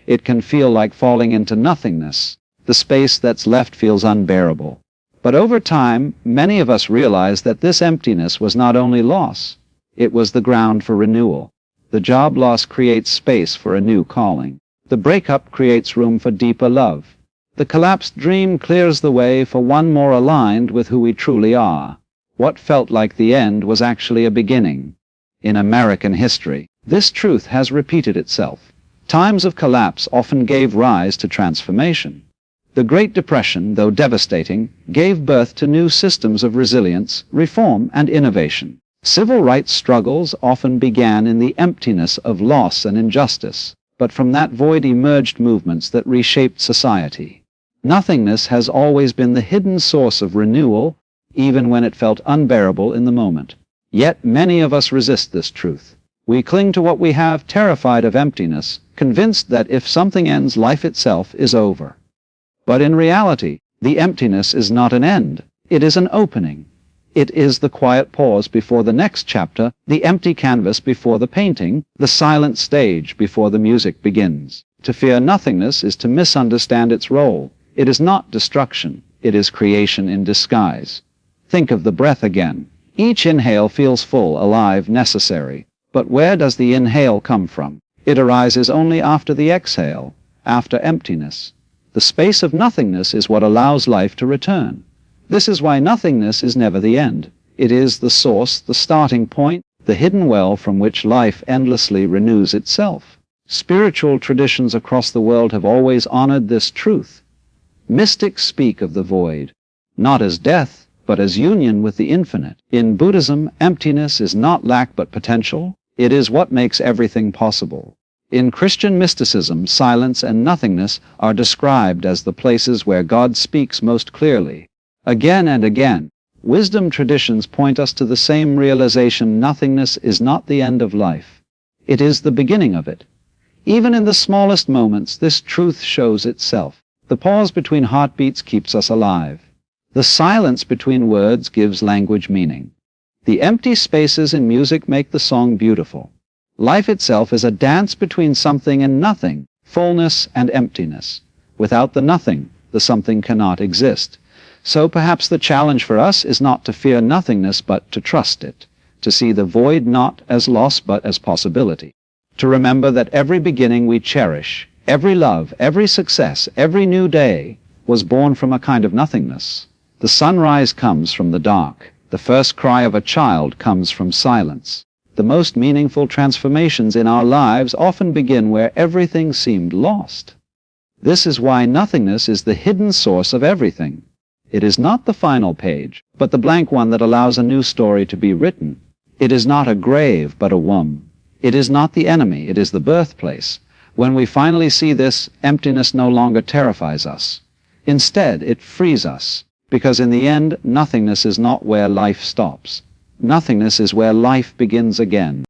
it can feel like falling into nothingness. The space that's left feels unbearable. But over time, many of us realize that this emptiness was not only loss, it was the ground for renewal. The job loss creates space for a new calling. The breakup creates room for deeper love. The collapsed dream clears the way for one more aligned with who we truly are. What felt like the end was actually a beginning. In American history, this truth has repeated itself. Times of collapse often gave rise to transformation. The Great Depression, though devastating, gave birth to new systems of resilience, reform, and innovation. Civil rights struggles often began in the emptiness of loss and injustice, but from that void emerged movements that reshaped society. Nothingness has always been the hidden source of renewal, even when it felt unbearable in the moment. Yet many of us resist this truth. We cling to what we have, terrified of emptiness, convinced that if something ends, life itself is over. But in reality, the emptiness is not an end. It is an opening. It is the quiet pause before the next chapter, the empty canvas before the painting, the silent stage before the music begins. To fear nothingness is to misunderstand its role. It is not destruction. It is creation in disguise. Think of the breath again. Each inhale feels full, alive, necessary. But where does the inhale come from? It arises only after the exhale, after emptiness. The space of nothingness is what allows life to return. This is why nothingness is never the end. It is the source, the starting point, the hidden well from which life endlessly renews itself. Spiritual traditions across the world have always honored this truth. Mystics speak of the void, not as death, but as union with the infinite. In Buddhism, emptiness is not lack but potential. It is what makes everything possible. In Christian mysticism, silence and nothingness are described as the places where God speaks most clearly. Again and again, Wisdom traditions point us to the same realization: nothingness is not the end of life. It is the beginning of it. Even in the smallest moments, this truth shows itself. The pause between heartbeats keeps us alive. The silence between words gives language meaning. The empty spaces in music make the song beautiful. Life itself is a dance between something and nothing, fullness and emptiness. Without the nothing, the something cannot exist. So perhaps the challenge for us is not to fear nothingness, but to trust it, to see the void not as loss but as possibility, to remember that every beginning we cherish, every love, every success, every new day was born from a kind of nothingness. The sunrise comes from the dark. The first cry of a child comes from silence. The most meaningful transformations in our lives often begin where everything seemed lost. This is why nothingness is the hidden source of everything. It is not the final page, but the blank one that allows a new story to be written. It is not a grave, but a womb. It is not the enemy, it is the birthplace. When we finally see this, emptiness no longer terrifies us. Instead, it frees us, because in the end, nothingness is not where life stops. Nothingness is where life begins again.